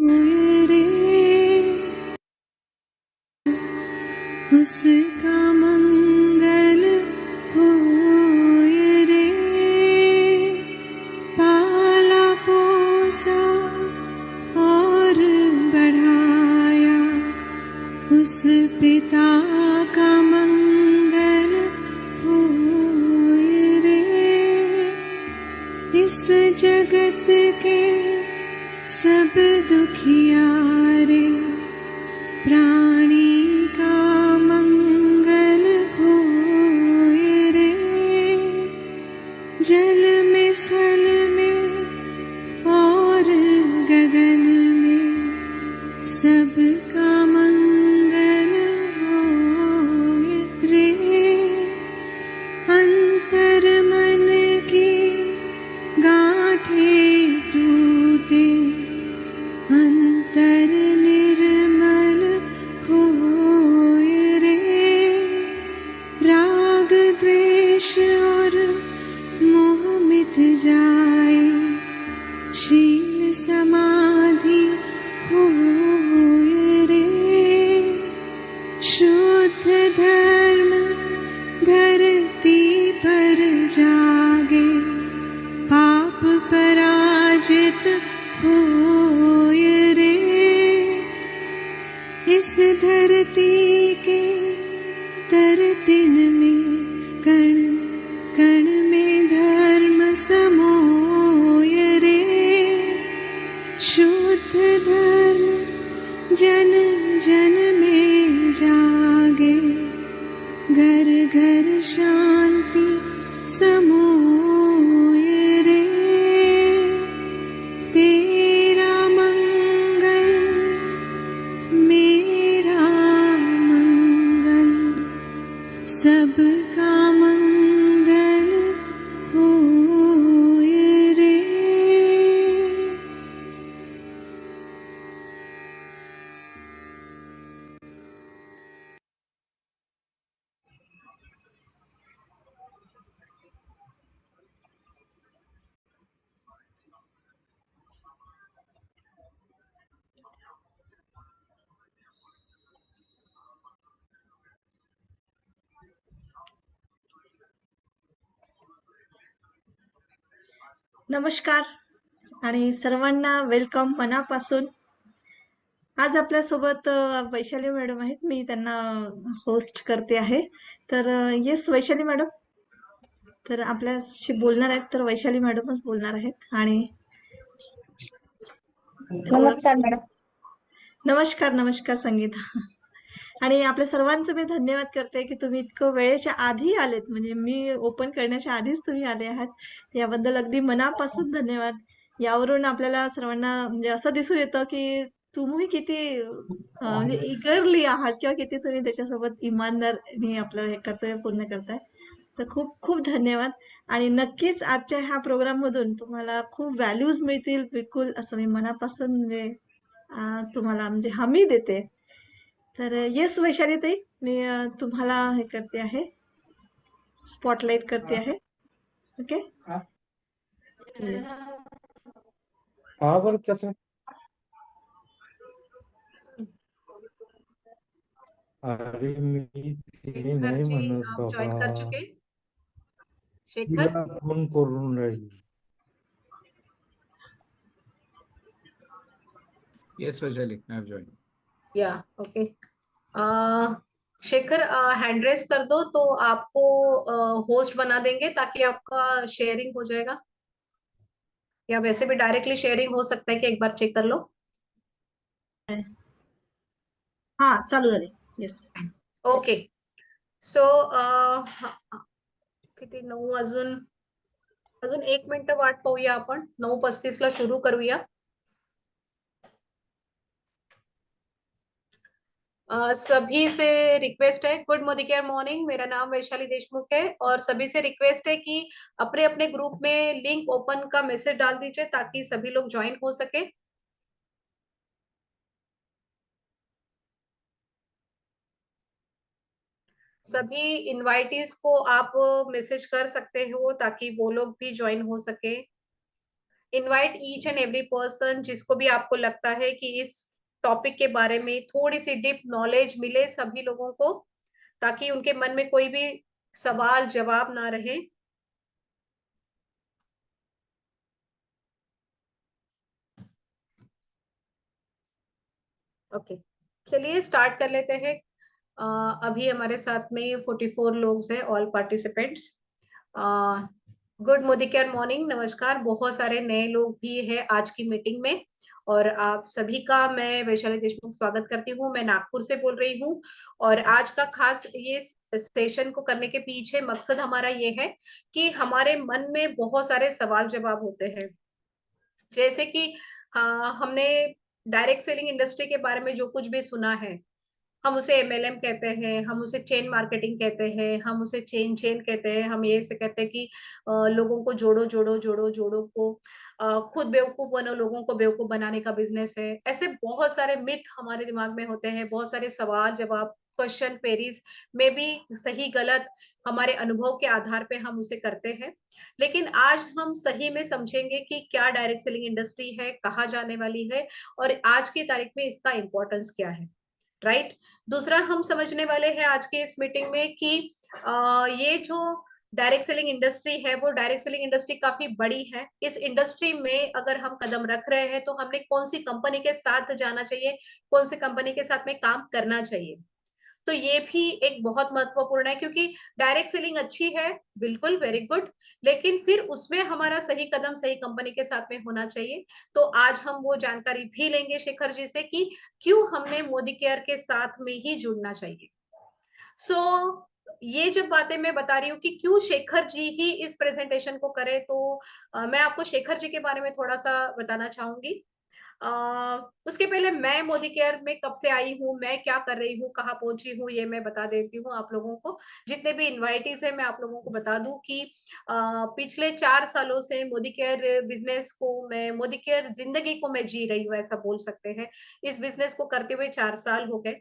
होए रे उसका मंगल होए रे, पाला पोसा और बढ़ाया उस पिता का मंगल होए रे। इस जगत के सब दुखियारे प्राणी का मंगल होए रे। जल में स्थल में और गगन में सबका मंगल होए रे। अंतर मन की गांठें टूटे, अंतर निर्मल होए रे। राग द्वेष और मोह मिट जाए, शील समाधि होए रे। शुद्ध धर्म धरती पर जागे, पाप पराजित होए रे। इस धरती के तरतिन में कण कण में धर्म समोए रे। शुद्ध धर्म जन जन में जागे, घर घर शांति समोए रे। तेरा मंगल मेरा मंगल, सबका मंगल होए रे। नमस्कार आणि सर्वांना वेलकम मनापासून. आज आपल्यासोबत वैशाली मॅडम आहेत. मी त्यांना होस्ट करते आहे. तर येस वैशाली मॅडम, तर आपल्याशी बोलणार आहेत. तर वैशाली मॅडमच बोलणार आहेत. आणि नमस्कार मॅडम. नमस्कार नमस्कार संगीता. आणि आपल्या सर्वांचं मी धन्यवाद करते की तुम्ही इतकं वेळेच्या आधी आलेत. म्हणजे मी ओपन करण्याच्या आधीच तुम्ही आले आहात, याबद्दल अगदी मनापासून धन्यवाद. यावरून आपल्याला सर्वांना म्हणजे असं दिसून येतं की तुम्ही किती म्हणजे इगरली आहात किंवा किती तुम्ही त्याच्यासोबत इमानदारीने आपलं हे कर्तव्य पूर्ण करताय. तर खूप खूप धन्यवाद. आणि नक्कीच आजच्या ह्या प्रोग्राम मधून तुम्हाला खूप व्हॅल्यूज मिळतील बिलकुल, असं मी मनापासून म्हणजे तुम्हाला म्हणजे हमी देते. तर येस वैशाली ताई, मी तुम्हाला हे करते आहे, स्पॉटलाइट करते आहे. Okay yes. बरं कसं अरे मी तिने नाही म्हणत आप ज्वाइन कर बाबा, चुके शेखर. तिला फोन करून राहिली. Yes, Vaishali, I have joined. या ओके. शेखर हैंड रेस कर दो तो आपको होस्ट बना देंगे ताकि आपका शेयरिंग हो जाएगा, या वैसे भी डायरेक्टली शेयरिंग हो सकता है कि एक बार चेक कर लो. हा चालू झाले. Yes okay. सो किती 9 अजून अजून 1 मिनिट वाट पाहूया आपण. 9:35 ला सुरू करूया. सभी से रिक्वेस्ट है, गुड मोदिकेयर मॉर्निंग, मेरा नाम वैशाली देशमुख है और सभी से रिक्वेस्ट है कि अपने अपने ग्रुप में लिंक ओपन का मैसेज डाल दीजिए ताकि सभी लोग ज्वाइन हो सके. सभी इनवाइटीज को आप मैसेज कर सकते हो ताकि वो लोग भी ज्वाइन हो सके. Invite each and every person जिसको भी आपको लगता है कि इस टॉपिक के बारे में थोड़ी सी डीप नॉलेज मिले सभी लोगों को, ताकि उनके मन में कोई भी सवाल जवाब ना रहे। ओके, चलिए स्टार्ट कर लेते हैं। अभी हमारे साथ में 44 लोग हैं, ऑल पार्टिसिपेंट्स। गुड मोदिकेयर मॉर्निंग, नमस्कार। बहुत सारे नए लोग भी हैं आज की मीटिंग में, और आप सभी का मैं वैशाली देशमुख स्वागत करती हूँ। मैं नागपुर से बोल रही हूँ, और आज का खास ये सेशन को करने के पीछे मकसद हमारा ये है कि हमारे मन में बहुत सारे सवाल जवाब होते हैं। जैसे कि हमने डायरेक्ट सेलिंग इंडस्ट्री के बारे में जो कुछ भी सुना है, हम उसे एमएलएम कहते हैं, हम उसे चेन मार्केटिंग कहते हैं, हम उसे चेन चेन कहते हैं, हम ये से कहते हैं कि लोगों को जोड़ो जोड़ो जोड़ो जोड़ो को खुद बेवकूफ बनो, लोगों को बेवकूफ बनाने का बिजनेस है। ऐसे बहुत सारे मिथ हमारे दिमाग में होते हैं, बहुत सारे सवाल जवाब, क्वेश्चन पेरीज में भी सही गलत हमारे अनुभव के आधार पे हम उसे करते हैं। लेकिन आज हम सही में समझेंगे कि क्या डायरेक्ट सेलिंग इंडस्ट्री है, कहाँ जाने वाली है, और आज की तारीख में इसका इंपॉर्टेंस क्या है, राइट। दूसरा हम समझने वाले हैं आज के इस मीटिंग में कि ये जो डायरेक्ट सेलिंग इंडस्ट्री है वो डायरेक्ट सेलिंग इंडस्ट्री काफी बड़ी है। इस इंडस्ट्री में अगर हम कदम रख रहे हैं तो हमने कौन सी कंपनी के साथ जाना चाहिए, कौन सी कंपनी के साथ में काम करना चाहिए। तो ये भी एक बहुत महत्वपूर्ण है, क्योंकि डायरेक्ट सेलिंग अच्छी है, बिल्कुल वेरी गुड, लेकिन फिर उसमें हमारा सही कदम सही कंपनी के साथ में होना चाहिए। तो आज हम वो जानकारी भी लेंगे शेखर जी से कि क्यों हमने मोदी केयर के साथ में ही जुड़ना चाहिए। ये जब बातें मैं बता रही हूँ कि क्यों शेखर जी ही इस प्रेजेंटेशन को करे, तो मैं आपको शेखर जी के बारे में थोड़ा सा बताना चाहूंगी। उसके पहले मैं मोदी केयर में कब से आई हूँ, मैं क्या कर रही हूँ, कहाँ पहुंची हूँ, ये मैं बता देती हूँ आप लोगों को। जितने भी इनवाइटीज है मैं आप लोगों को बता दूं कि पिछले 4 सालों से मोदी केयर बिजनेस को मैं, मोदी केयर जिंदगी को मैं जी रही हूँ, ऐसा बोल सकते हैं। इस बिजनेस को करते हुए 4 साल हो गए,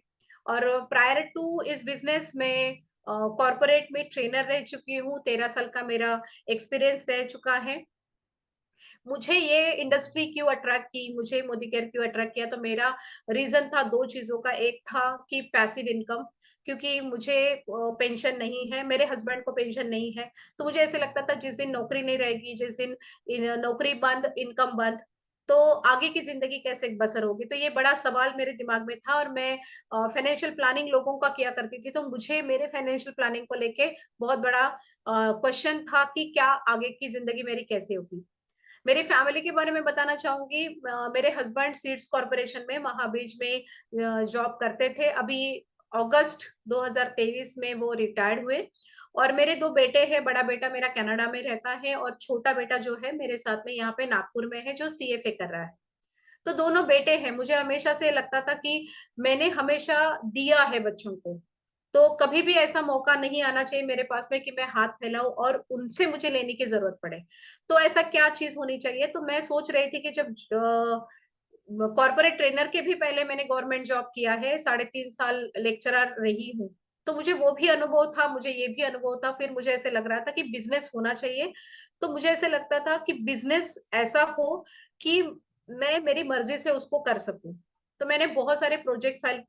और प्रायर टू इस बिजनेस में कॉर्पोरेट में ट्रेनर रह चुकी हूँ। 13 साल का मेरा एक्सपीरियंस रह चुका है। मुझे ये इंडस्ट्री क्यों अट्रैक्ट की, मुझे मोदी केयर क्यों अट्रैक्ट किया, तो मेरा रीजन था 2 चीजों का। एक था कि पैसिव इनकम, क्योंकि मुझे पेंशन नहीं है, मेरे हस्बैंड को पेंशन नहीं है, तो मुझे ऐसे लगता था जिस दिन नौकरी नहीं रहेगी, जिस दिन नौकरी बंद, इनकम बंद, तो आगे की जिंदगी कैसे बसर होगी। तो ये बड़ा सवाल मेरे दिमाग में था, और मैं फाइनेंशियल प्लानिंग लोगों का किया करती थी, तो मुझे मेरे फाइनेंशियल प्लानिंग को लेके बहुत बड़ा क्वेश्चन था कि क्या आगे की जिंदगी मेरी कैसे होगी। मेरी फैमिली के बारे में बताना चाहूंगी। मेरे हस्बैंड सीड्स कॉर्पोरेशन में महाबीज में जॉब करते थे। अभी अगस्त 2023 में वो रिटायर्ड हुए, और मेरे 2 बेटे हैं। बड़ा बेटा मेरा कनाडा में रहता है, और छोटा बेटा जो है मेरे साथ में यहाँ पे नागपुर में है, जो सीएफए कर रहा है। तो दोनों बेटे हैं। मुझे हमेशा से लगता था कि मैंने हमेशा दिया है बच्चों को, तो कभी भी ऐसा मौका नहीं आना चाहिए मेरे पास में कि मैं हाथ फैलाऊं और उनसे मुझे लेने की जरूरत पड़े। तो ऐसा क्या चीज होनी चाहिए, तो मैं सोच रही थी कि जब कॉर्पोरेट ट्रेनर के भी पहले मैंने गवर्नमेंट जॉब किया है, 3.5 साल लेक्चरर रही हूँ, तो मुझे वो भी अनुभव था, मुझे ये भी अनुभव था। फिर मुझे ऐसे लग रहा था कि बिजनेस होना चाहिए। तो मुझे ऐसे लगता था कि बिजनेस ऐसा हो कि मैं मेरी मर्जी से उसको कर सकूं। तो मैंने बहुत सारे प्रोजेक्ट फाइल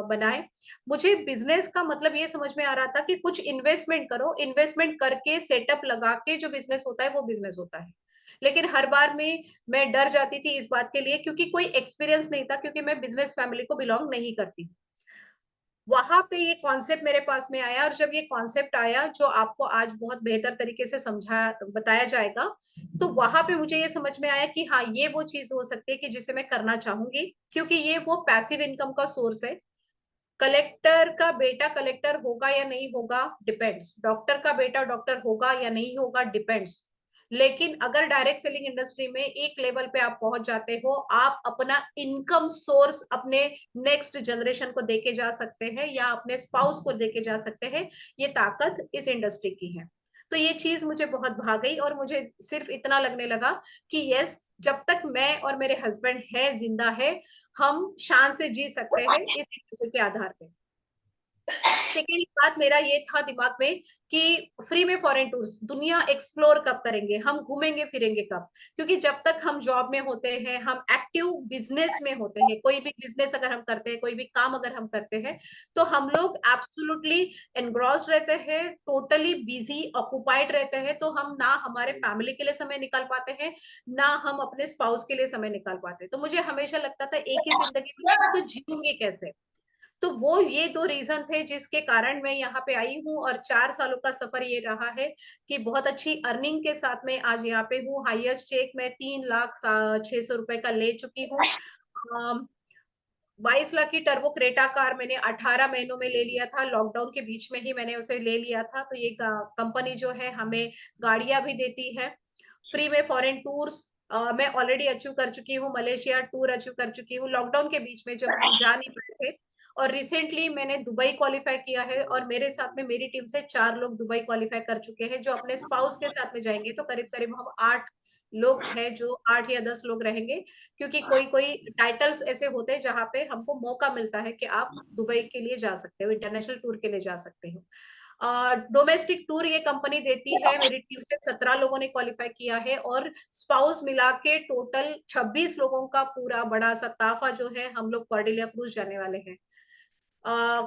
बनाए। मुझे बिजनेस का मतलब ये समझ में आ रहा था कि कुछ इन्वेस्टमेंट करो, इन्वेस्टमेंट करके सेटअप लगा के जो बिजनेस होता है वो बिजनेस होता है। लेकिन हर बार में मैं डर जाती थी इस बात के लिए, क्योंकि कोई एक्सपीरियंस नहीं था, क्योंकि मैं बिजनेस फैमिली को बिलोंग नहीं करती। वहां पे ये कॉन्सेप्ट मेरे पास में आया, और जब ये कॉन्सेप्ट आया जो आपको आज बहुत बेहतर तरीके से समझा बताया जाएगा, तो वहां पे मुझे ये समझ में आया कि हाँ, ये वो चीज हो सकती है कि जिसे मैं करना चाहूंगी, क्योंकि ये वो पैसिव इनकम का सोर्स है। कलेक्टर का बेटा कलेक्टर होगा या नहीं होगा, डिपेंड्स। डॉक्टर का बेटा डॉक्टर होगा या नहीं होगा, डिपेंड्स। लेकिन अगर डायरेक्ट सेलिंग इंडस्ट्री में एक लेवल पे आप पहुंच जाते हो, आप अपना इनकम सोर्स अपने नेक्स्ट जनरेशन को देके जा सकते हैं, या अपने स्पाउस को देके जा सकते हैं। ये ताकत इस इंडस्ट्री की है। तो ये चीज मुझे बहुत भा गई, और मुझे सिर्फ इतना लगने लगा कि यस, जब तक मैं और मेरे हस्बैंड है, जिंदा है, हम शान से जी सकते हैं इस इंडस्ट्री के आधार पे। सेकेंड बात मेरा ये था दिमाग में कि फ्री में फॉरेन टूर्स, दुनिया एक्सप्लोर कब करेंगे हम, घूमेंगे फिरेंगे कब? क्योंकि जब तक हम जॉब में होते हैं, हम एक्टिव बिजनेस में होते हैं, कोई भी बिजनेस अगर हम करते हैं, कोई भी काम अगर हम करते हैं, तो हम लोग एब्सोल्युटली एनग्रॉस्ड रहते हैं, टोटली बिजी ऑक्युपाइड रहते हैं, तो हम ना हमारे फैमिली के लिए समय निकाल पाते हैं, ना हम अपने स्पाउस के लिए समय निकाल पाते हैं। तो मुझे हमेशा लगता था एक ही जिंदगी में तो जीऊंगे कैसे? तो वो ये दो रीजन थे जिसके कारण मैं यहाँ पे आई हूँ, और 4 सालों का सफर ये रहा है कि बहुत अच्छी अर्निंग के साथ में आज यहाँ पे हूँ। हाईएस्ट चेक मैं 3,06,000 का ले चुकी हूँ। 22 लाख की टर्बो क्रेटा कार मैंने 18 महीनों में ले लिया था, लॉकडाउन के बीच में ही मैंने उसे ले लिया था। तो ये कंपनी जो है हमें गाड़ियां भी देती है, फ्री में फॉरेन टूर्स मैं ऑलरेडी अचीव कर चुकी हूँ, मलेशिया टूर अचीव कर चुकी हूँ लॉकडाउन के बीच में जब हम जा नहीं पाए थे। और रिसेंटली मैंने दुबई क्वालिफाई किया है, और मेरे साथ में मेरी टीम से 4 लोग दुबई क्वालिफाई कर चुके हैं, जो अपने स्पाउस के साथ में जाएंगे। तो करीब करीब हम 8 लोग हैं, जो 8 या 10 लोग रहेंगे, क्योंकि कोई कोई टाइटल्स ऐसे होते हैं जहाँ पे हमको मौका मिलता है कि आप दुबई के लिए जा सकते हो, इंटरनेशनल टूर के लिए जा सकते हो। डोमेस्टिक टूर ये कंपनी देती है, मेरी टीम से 17 लोगों ने क्वालिफाई किया है, और स्पाउस मिला के टोटल 26 लोगों का पूरा बड़ा सा ताफा जो है, हम लोग कॉर्डिलिया क्रूज जाने वाले हैं।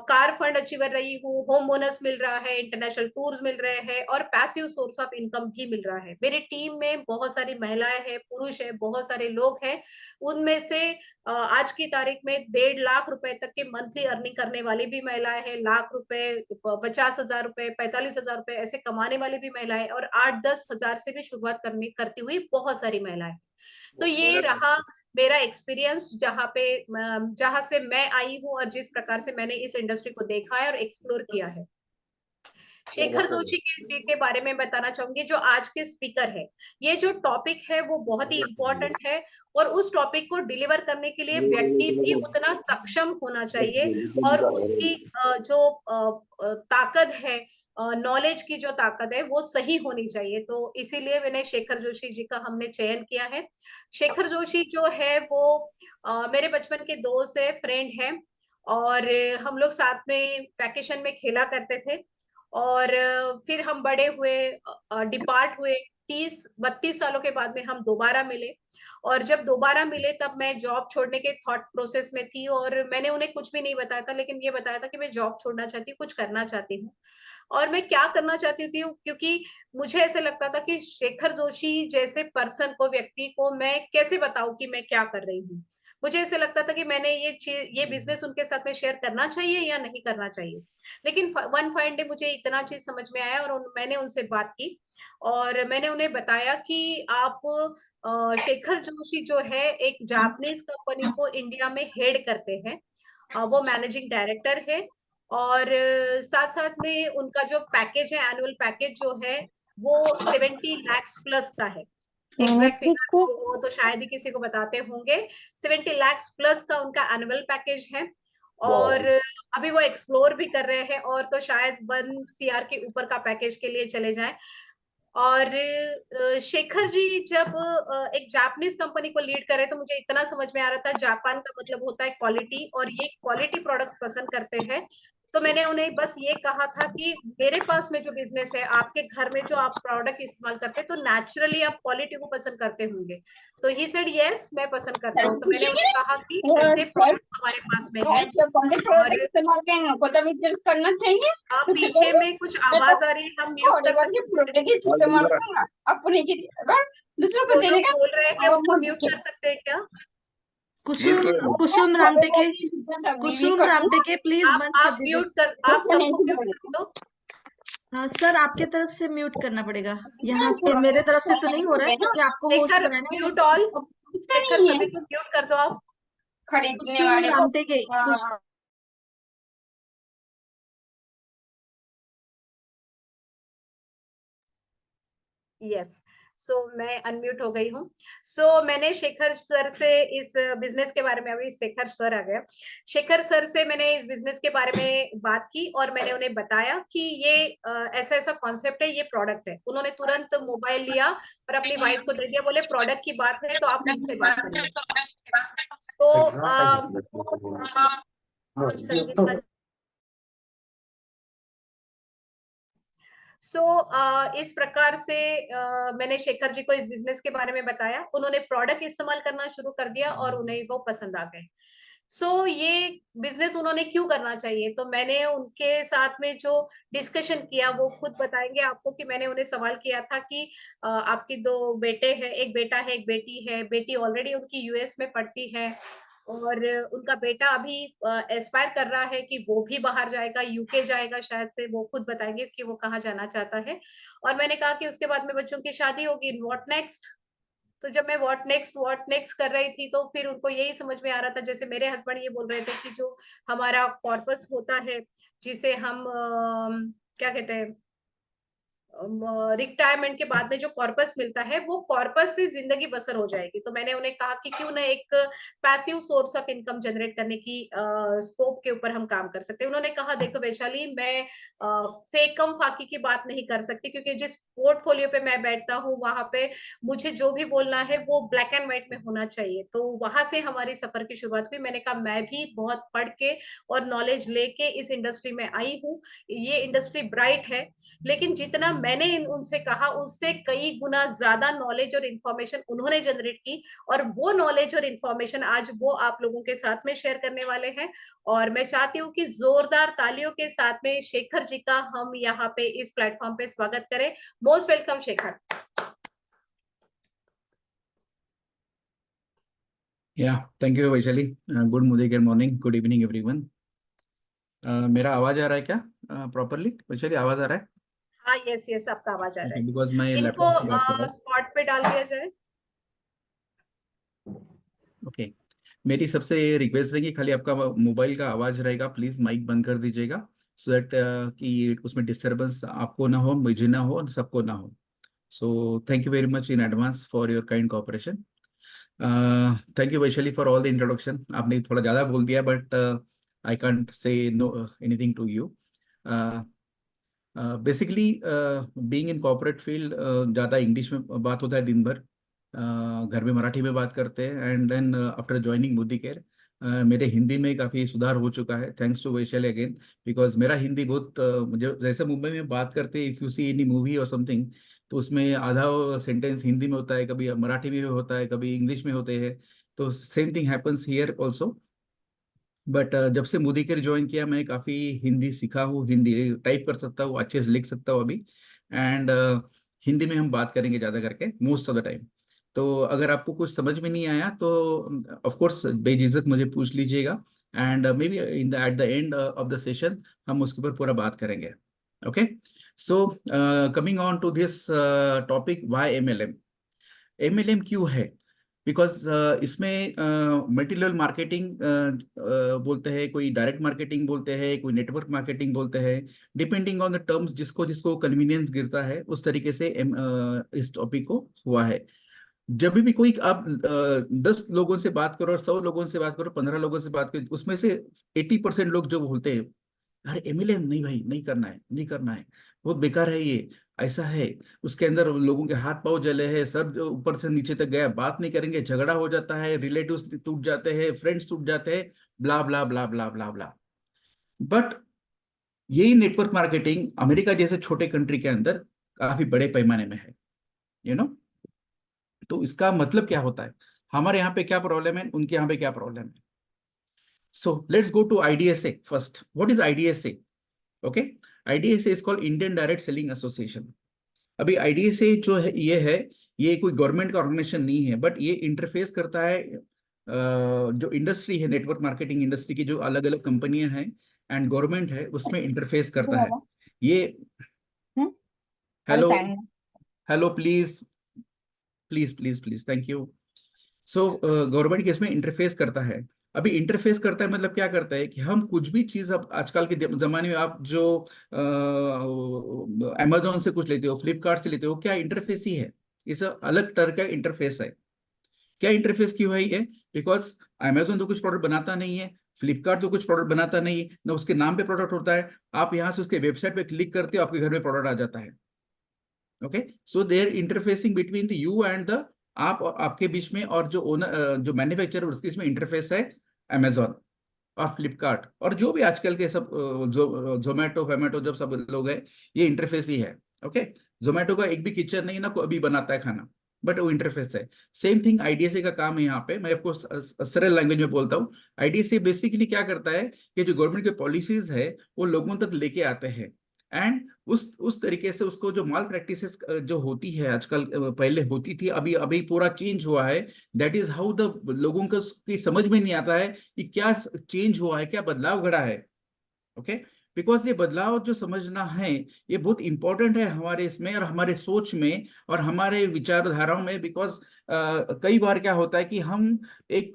कार फंड अचीवर रही हूँ, होम बोनस मिल रहा है, इंटरनेशनल टूर्स मिल रहे हैं, और पैसिव सोर्स ऑफ इनकम भी मिल रहा है। मेरी टीम में बहुत सारी महिलाएं हैं, पुरुष है, बहुत सारे लोग हैं। उनमें से आज की तारीख में 1.5 लाख रुपए तक के मंथली अर्निंग करने वाली भी महिलाएं हैं, लाख रुपए, 50,000 रुपए, 45,000 रुपए ऐसे कमाने वाली भी महिलाएं, और 8-10 हजार से भी शुरुआत करती हुई बहुत सारी महिलाएं। तो ये रहा मेरा एक्सपीरियंस, जहां से मैं आई हूँ, और जिस प्रकार से मैंने इस इंडस्ट्री को देखा है और एक्सप्लोर किया है। शेखर जोशी के बारे में बताना चाहूंगी, जो आज के स्पीकर है। ये जो टॉपिक है वो बहुत ही इम्पोर्टेंट है, और उस टॉपिक को डिलीवर करने के लिए व्यक्ति भी उतना सक्षम होना चाहिए, और उसकी जो ताकत है, नॉलेज की जो ताकत है वो सही होनी चाहिए। तो इसीलिए मैंने शेखर जोशी जी का हमने चयन किया है। शेखर जोशी जो है वो मेरे बचपन के दोस्त है, फ्रेंड है, और हम लोग साथ में वैकेशन में खेला करते थे, और फिर हम बड़े हुए, डिपार्ट हुए। 30-32 सालों के बाद में हम दोबारा मिले, और जब दोबारा मिले तब मैं जॉब छोड़ने के थॉट प्रोसेस में थी, और मैंने उन्हें कुछ भी नहीं बताया था, लेकिन ये बताया था कि मैं जॉब छोड़ना चाहती हूँ, कुछ करना चाहती हूँ। और मैं क्या करना चाहती थी, क्योंकि मुझे ऐसे लगता था कि शेखर जोशी जैसे पर्सन को, व्यक्ति को मैं कैसे बताऊं कि मैं क्या कर रही हूँ। मुझे ऐसे लगता था कि मैंने ये बिजनेस उनके साथ में शेयर करना चाहिए या नहीं करना चाहिए। लेकिन वन फाइन डे मुझे इतना चीज समझ में आया, और मैंने उनसे बात की, और मैंने उन्हें बताया कि आप शेखर जोशी जो है एक जापानीज कंपनी को इंडिया में हेड करते हैं, वो मैनेजिंग डायरेक्टर है, और साथ साथ में उनका जो पैकेज है, एनुअल पैकेज जो है वो 70 लाख प्लस का है। एग्जैक्ट फिगर तो वो तो शायद ही किसी को बताते होंगे। 70 लाख प्लस का उनका एनुअल पैकेज है, और अभी वो एक्सप्लोर भी कर रहे हैं, और तो शायद 1 CR के ऊपर का पैकेज के लिए चले जाएं। और शेखर जी जब एक जापानीज कंपनी को लीड करे, तो मुझे इतना समझ में आ रहा था, जापान का मतलब होता है क्वालिटी, और ये क्वालिटी प्रोडक्ट्स पसंद करते हैं। तो मैंने उन्हें बस ये कहा था कि मेरे पास में जो बिजनेस है, आपके घर में जो आप प्रोडक्ट इस्तेमाल करते हैं, तो नेचुरली आप क्वालिटी को पसंद करते होंगे। तो ही सेड यस, मैं पसंद करता हूँ। तो मैंने उन्हें कहा कि ऐसे प्रोडक्ट हमारे पास में है, और करना चाहिए। आप पीछे में कुछ आवाज आ रही है, हम म्यूट कर सकते हैं? अपने की दूसरों को जो देने का बोल रहे हैं उनको म्यूट कर सकते हैं क्या? कुसुम रामटेके प्लीज बंद कर आप दीजिए। म्यूट कर, आप सबको म्यूट कर दो। हाँ सर, आपके तरफ से म्यूट करना पड़ेगा, यहाँ से मेरे तरफ से तो नहीं हो रहा है, क्योंकि आपको होस्ट शेखर बनाना है। म्यूट ऑल, शेखर सभी को म्यूट कर दो आप। खरीदने कुसुम वाले को रामटेके यस, सो मैं अनम्यूट हो गई हूँ। सो मैंने शेखर सर से इस बिजनेस के बारे में, अभी शेखर सर आ गया, शेखर सर से मैंने इस बिजनेस के बारे में बात की, और मैंने उन्हें बताया कि ये ऐसा ऐसा कॉन्सेप्ट है, ये प्रोडक्ट है। उन्होंने तुरंत मोबाइल लिया और अपनी वाइफ को दे दिया, बोले प्रोडक्ट की बात है तो आप उनसे बात करिए। तो संगीता इस प्रकार से मैंने शेखर जी को इस बिजनेस के बारे में बताया, उन्होंने प्रोडक्ट इस्तेमाल करना शुरू कर दिया और उन्हें वो पसंद आ गए। ये बिजनेस उन्होंने क्यों करना चाहिए, तो मैंने उनके साथ में जो डिस्कशन किया वो खुद बताएंगे आपको कि मैंने उन्हें सवाल किया था कि आपकी 2 बेटे हैं, 1 बेटा है, 1 बेटी है। बेटी ऑलरेडी उनकी यूएस में पढ़ती है और उनका बेटा अभी एस्पायर कर रहा है कि वो भी बाहर जाएगा, यूके जाएगा शायद से, वो खुद बताएंगे कि वो कहाँ जाना चाहता है। और मैंने कहा कि उसके बाद में बच्चों की शादी होगी, व्हाट नेक्स्ट? तो जब मैं व्हाट नेक्स्ट कर रही थी, तो फिर उनको यही समझ में आ रहा था, जैसे मेरे हस्बैंड ये बोल रहे थे कि जो हमारा कॉर्पस होता है, जिसे हम क्या कहते हैं, रिटायरमेंट के बाद में जो कॉर्पस मिलता है, वो कॉर्पस से जिंदगी बसर हो जाएगी। तो मैंने उन्हें कहा कि क्यों ना एक passive source of income generate करने की स्कोप के ऊपर हम काम कर सकते हैं। उन्होंने कहा, देखो वैशाली, मैं फेकम फाकी की बात नहीं कर सकती, क्योंकि जिस पोर्टफोलियो पे मैं बैठता हूँ वहां पे मुझे जो भी बोलना है वो ब्लैक एंड व्हाइट में होना चाहिए। तो वहां से हमारी सफर की शुरुआत हुई। मैंने कहा मैं भी बहुत पढ़ के और नॉलेज लेके इस इंडस्ट्री में आई हूँ। ये इंडस्ट्री ब्राइट है, लेकिन जितना मैंने उनसे कहा, उससे कई गुना ज्यादा नॉलेज और इन्फॉर्मेशन उन्होंने जनरेट की, और वो नॉलेज और इन्फॉर्मेशन आज वो आप लोगों के साथ में शेयर करने वाले हैं। और मैं चाहती हूँ कि जोरदार तालियों के साथ में शेखर जी का हम यहाँ पे इस प्लेटफॉर्म पे स्वागत करें। Most welcome Shekhar. Thank you Vaishali. Good Modicare morning, good evening everyone. मेरा आवाज आ रहा है क्या प्रॉपरली? वैशाली आवाज आ रहा है? हाँ, यस यस, आपका आवाज आ रहा है। बिकॉज मैं इनको लैपटॉप से बात कर रहा हूँ। स्पॉट पे डाल दिया जाए। ओके, मेरी सबसे रिक्वेस्ट रहेगी, खाली आपका मोबाइल का आवाज रहेगा, प्लीज माइक बंद कर दीजिएगा, सो दैट कि उसमें डिस्टरबेंस आपको ना हो, मुझे ना हो, सबको ना हो। So thank you very much in advance for your kind cooperation. Thank you Vaishali for all the introduction. आपने थोड़ा ज़्यादा बोल दिया, but I can't say no anything to you. Basically being in corporate field, ज़्यादा इंग्लिश में बात होता है दिन भर, घर में मराठी में बात करते हैं। And then after joining Modicare, मेरे हिंदी में काफ़ी सुधार हो चुका है, thanks to Vaishali again. Because मेरा हिंदी बहुत मुझे जैसे मुंबई में बात करते हैं, if you see any movie और समथिंग, तो उसमें आधा सेंटेंस हिंदी में होता है, कभी मराठी में होता है, कभी इंग्लिश में होते हैं। तो same thing happens here also. But जब से मोदी केयर ज्वाइन किया, मैं काफ़ी हिंदी सीखा हूँ, हिंदी टाइप कर सकता हूँ, अच्छे से लिख सकता हूँ अभी। एंड हिंदी में हम बात करेंगे ज़्यादा करके, मोस्ट ऑफ द टाइम। तो अगर आपको कुछ समझ में नहीं आया तो ऑफ कोर्स बेझिझक मुझे पूछ लीजिएगा, and maybe in the at the end of the session हम उसके ऊपर पूरा बात करेंगे। Okay, so coming on to this topic, why MLM. MLM क्यों है? बिकॉज इसमें मल्टी लेवल मार्केटिंग बोलते हैं, कोई डायरेक्ट मार्केटिंग बोलते हैं, कोई नेटवर्क मार्केटिंग बोलते हैं, डिपेंडिंग ऑन द टर्म्स, जिसको जिसको कन्वीनियंस गिरता है उस तरीके से इस टॉपिक को हुआ है। जब भी कोई आप 10 लोगों से बात करो और 100 लोगों से बात करो, 15 लोगों से बात करो, उसमें से 80% लोग जो बोलते हैं, अरे एमएलएम नहीं भाई, नहीं करना है, नहीं करना है, बहुत बेकार है ये, ऐसा है, उसके अंदर लोगों के हाथ पांव जले हैं, सर जो ऊपर से नीचे तक गया, बात नहीं करेंगे, झगड़ा हो जाता है, रिलेटिव्स टूट जाते हैं, फ्रेंड्स टूट जाते हैं, ब्ला ब्ला ब्ला ब्ला ब्ला ब्ला। बट यही नेटवर्क मार्केटिंग अमेरिका जैसे छोटे कंट्री के अंदर काफी बड़े पैमाने में है, यू नो। तो इसका मतलब क्या होता है, हमारे यहाँ पे क्या प्रॉब्लम है, उनके यहाँ पे क्या प्रॉब्लम है। So let's go to IDSA first. What is IDSA? Okay, IDSA is called Indian direct selling association. अभी IDSA जो है, ये कोई गवर्नमेंट का ऑर्गेनाइजेशन नहीं है, बट ये इंटरफेस करता है जो इंडस्ट्री है, नेटवर्क मार्केटिंग इंडस्ट्री की जो अलग अलग कंपनियां हैं एंड गवर्नमेंट है, उसमें इंटरफेस करता है ये। Hello, hello, please please please please, thank you. So government case में इंटरफेस करता है। अभी इंटरफेस करता है मतलब क्या करता है कि हम कुछ भी चीज, अब आजकल के जमाने में आप जो अमेजोन से कुछ लेते हो, फ्लिपकार्ट से लेते हो, क्या इंटरफेस ही है, इस अलग तरह का इंटरफेस है। क्या इंटरफेस क्यों है ये? बिकॉज अमेजोन तो कुछ प्रोडक्ट बनाता नहीं है, फ्लिपकार्ट तो कुछ प्रोडक्ट बनाता नहीं है ना, उसके नाम पे प्रोडक्ट होता है, आप यहाँ से उसके वेबसाइट पे क्लिक करते हो, आपके घर में प्रोडक्ट आ जाता है। Okay, so there interfacing between the you and the, आप और आपके बीच में, और जो ओनर जो मैन्युफैक्चरर उसके बीच में इंटरफेस है अमेजोन और फ्लिपकार्ट, और जो भी आजकल के सब जो जोमेटो फेमेटो जब सब लोग हैं, ये इंटरफेस ही है। ओके, जोमेटो का एक भी किचन नहीं ना, कोई अभी बनाता है खाना, बट वो इंटरफेस है। सेम थिंग आईडीएसए का काम है यहाँ पे। मैं आपको सरल लैंग्वेज में बोलता हूँ। आईडीएसए बेसिकली क्या करता है कि जो गवर्नमेंट के पॉलिसीज है वो लोगों तक लेके आते हैं, एंड उस तरीके से उसको जो माल प्रैक्टिसेस जो होती है आजकल, पहले होती थी, अभी अभी पूरा चेंज हुआ है। दैट इज हाउ द लोगों को की समझ में नहीं आता है कि क्या चेंज हुआ है, क्या बदलाव घड़ा है। ओके, बिकॉज ये बदलाव जो समझना है ये बहुत इंपॉर्टेंट है हमारे इसमें और हमारे सोच में और हमारे विचारधाराओं में। बिकॉज कई बार क्या होता है कि हम एक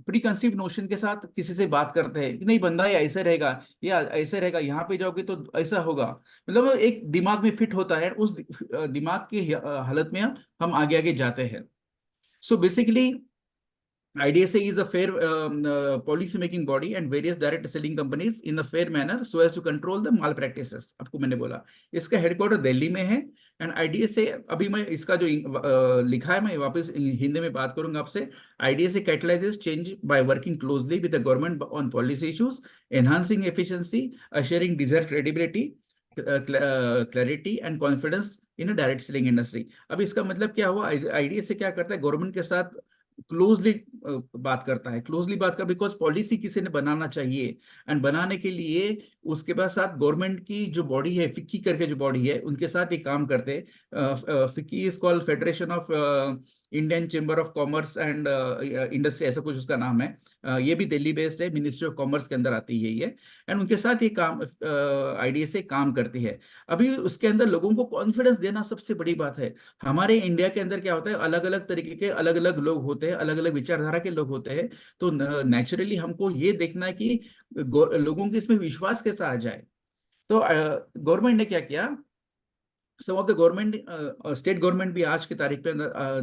प्री कंसीव नोशन के साथ किसी से बात करते हैं कि नहीं बंदा ये ऐसे रहेगा या ऐसे रहेगा, यहाँ पे जाओगे तो ऐसा होगा। मतलब वो एक दिमाग में फिट होता है, उस दिमाग की हालत में हम आगे आगे जाते हैं। So basically IDSA is a fair policy making body and various direct selling companies in a fair manner so as to control the malpractices। आपको मैंने बोला इसका हेडक्वार्टर दिल्ली में है। एंड IDSA, अभी मैं इसका जो लिखा है मैं वापस हिंदी में बात करूंगा आपसे। IDSA catalyzes change by working closely with the government on policy issues, enhancing efficiency, assuring desired credibility, clarity and confidence in a direct selling industry। अब इसका मतलब क्या हुआ, IDSA क्या करता है, गवर्नमेंट के साथ क्लोजली बात करता है, क्लोजली बात कर, बिकॉज पॉलिसी किसी ने बनाना चाहिए एंड बनाने के लिए उसके बाद साथ गवर्नमेंट की जो बॉडी है, फिक्की करके जो बॉडी है, उनके साथ ये काम करते हैं। FICCI is called federation of Indian chamber of commerce and industry, ऐसा कुछ उसका नाम है। ये भी दिल्ली बेस्ड है, मिनिस्ट्री ऑफ कॉमर्स के अंदर आती है ये। एंड उनके साथ ये काम IDSA काम करती है। अभी उसके अंदर लोगों को कॉन्फिडेंस देना सबसे बड़ी बात है। हमारे इंडिया के अंदर क्या होता है, अलग अलग तरीके के अलग अलग लोग होते हैं, अलग अलग विचारधारा के लोग होते हैं। तो नेचुरली हमको ये देखना है कि लोगों के इसमें विश्वास कैसा आ जाए। तो गवर्नमेंट ने क्या किया, some of the government, state government भी आज की तारीख पे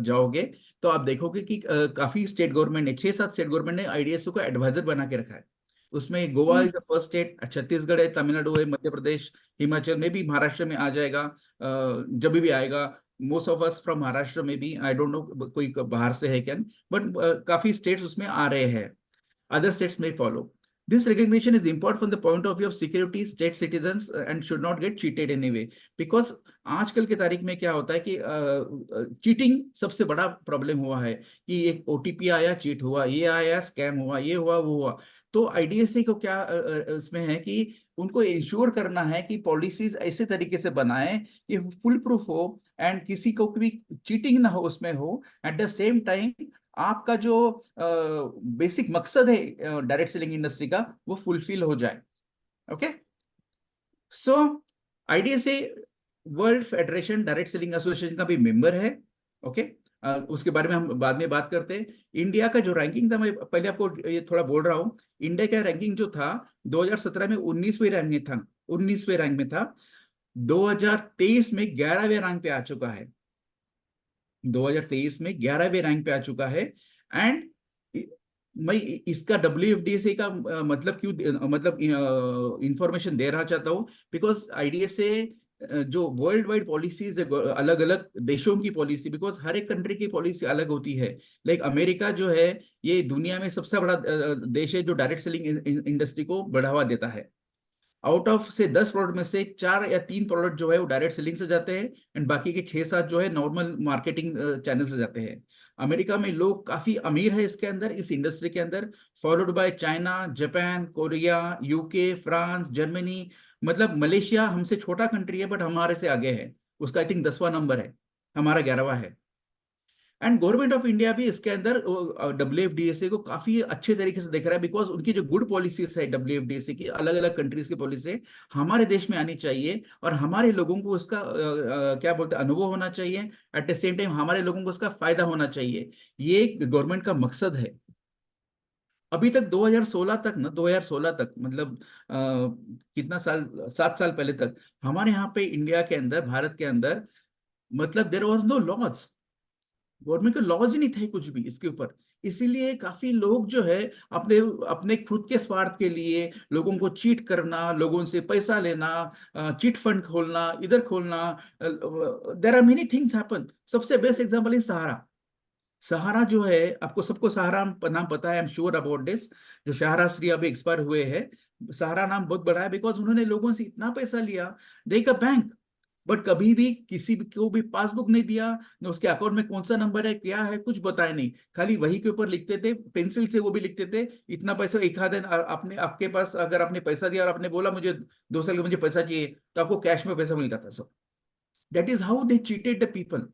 जाओगे तो आप देखोगे कि काफी स्टेट गवर्नमेंट ने, 6-7 स्टेट गवर्नमेंट ने IDSA को एडवाइजर बना के रखा है। उसमें Goa is the first state, Chhattisgarh है, तमिलनाडु है, मध्य प्रदेश, हिमाचल में भी, महाराष्ट्र में आ जाएगा जब भी आएगा। Most of us from Maharashtra में भी, आई डोंट नो कोई बाहर से है क्या, बट काफी स्टेट्स उसमें आ रहे हैं। Other states may follow. This recognition is important from the point of view of security, state citizens, and should not get cheated anyway. Because आजकल के तारीख में क्या होता है कि चीटिंग सबसे बड़ा प्रॉब्लम हुआ है कि एक OTP आया, चीट हुआ, ये आया, स्कैम हुआ, ये हुआ, वो हुआ। तो IDSA को क्या इसमें है कि उनको इंश्योर करना है कि पॉलिसीज ऐसे तरीके से बनाए कि फुल प्रूफ हो एंड किसी को भी चीटिंग ना हो उसमें हो। एट द सेम टाइम आपका जो बेसिक मकसद है डायरेक्ट सेलिंग इंडस्ट्री का वो फुलफिल हो जाए। ओके, सो IDSA world federation direct selling association का भी मेंबर है। ओके, उसके बारे में हम बाद में बात करते हैं। इंडिया का जो रैंकिंग था, मैं पहले आपको ये थोड़ा बोल रहा हूँ, इंडिया का रैंकिंग जो था 2017 में 19वें रैंक में था, 19वें रैंक में था। 2023 में 11वें रैंक पे आ चुका है, 2023 में 11वें रैंक पे आ चुका है। एंड मैं इसका WFDSA का मतलब क्यों, मतलब इंफॉर्मेशन दे रहा चाहता हूँ, बिकॉज IDSA जो वर्ल्ड वाइड पॉलिसीज है, अलग अलग देशों की पॉलिसी, बिकॉज हर एक कंट्री की पॉलिसी अलग होती है। लाइक अमेरिका जो है ये दुनिया में सबसे बड़ा देश है जो डायरेक्ट सेलिंग इंडस्ट्री को बढ़ावा देता है। आउट ऑफ से 10 प्रोडक्ट में से 4 या 3 प्रोडक्ट जो है वो डायरेक्ट सेलिंग से जाते हैं एंड बाकी के 6-7 जो है नॉर्मल मार्केटिंग चैनल से जाते हैं। अमेरिका में लोग काफी अमीर है इसके अंदर, इस इंडस्ट्री के अंदर, followed by China, Japan, Korea, UK, France, Germany. मतलब मलेशिया हमसे छोटा कंट्री है बट हमारे से आगे है, उसका आई थिंक 10वां नंबर है, हमारा 11वां है। एंड गवर्नमेंट ऑफ इंडिया भी इसके अंदर WFDSA को काफी अच्छे तरीके से देख रहा है, बिकॉज उनकी जो गुड पॉलिसीज है WFDSA की, अलग अलग कंट्रीज की पॉलिसी हमारे देश में आनी चाहिए और हमारे लोगों को उसका क्या बोलते हैं, अनुभव होना चाहिए। एट द सेम टाइम हमारे लोगों को उसका फायदा होना चाहिए, ये गवर्नमेंट का मकसद है। अभी तक 2016 तक ना, 2016 तक मतलब कितना साल, 7 साल पहले तक हमारे यहाँ पे इंडिया के अंदर, भारत के अंदर, मतलब there was no laws, government के लॉज ही नहीं थे कुछ भी इसके ऊपर। इसीलिए काफी लोग जो है अपने अपने खुद के स्वार्थ के लिए लोगों को चीट करना, लोगों से पैसा लेना, चिट फंड खोलना, इधर खोलना, there are many things happen. सबसे best example is Sahara. Sahara जो है, आपको सबको सहारा नाम पता है, I am sure about this. जो सहारा श्री अभी एक्सपायर हुए हैं, सहारा नाम बहुत बड़ा है बिकॉज उन्होंने लोगों से इतना पैसा लिया, दे का बैंक बट कभी भी किसी को भी पासबुक नहीं दिया, न उसके अकाउंट में कौन सा नंबर है क्या है कुछ बताया नहीं, खाली वही के ऊपर लिखते थे पेंसिल से, वो भी लिखते थे इतना पैसा एक आध दिन आपने आपके पास अगर आपने पैसा दिया और आपने बोला मुझे 2 साल का मुझे पैसा चाहिए, तो आपको कैश में पैसा मिलता था सब। That is how they cheated the people.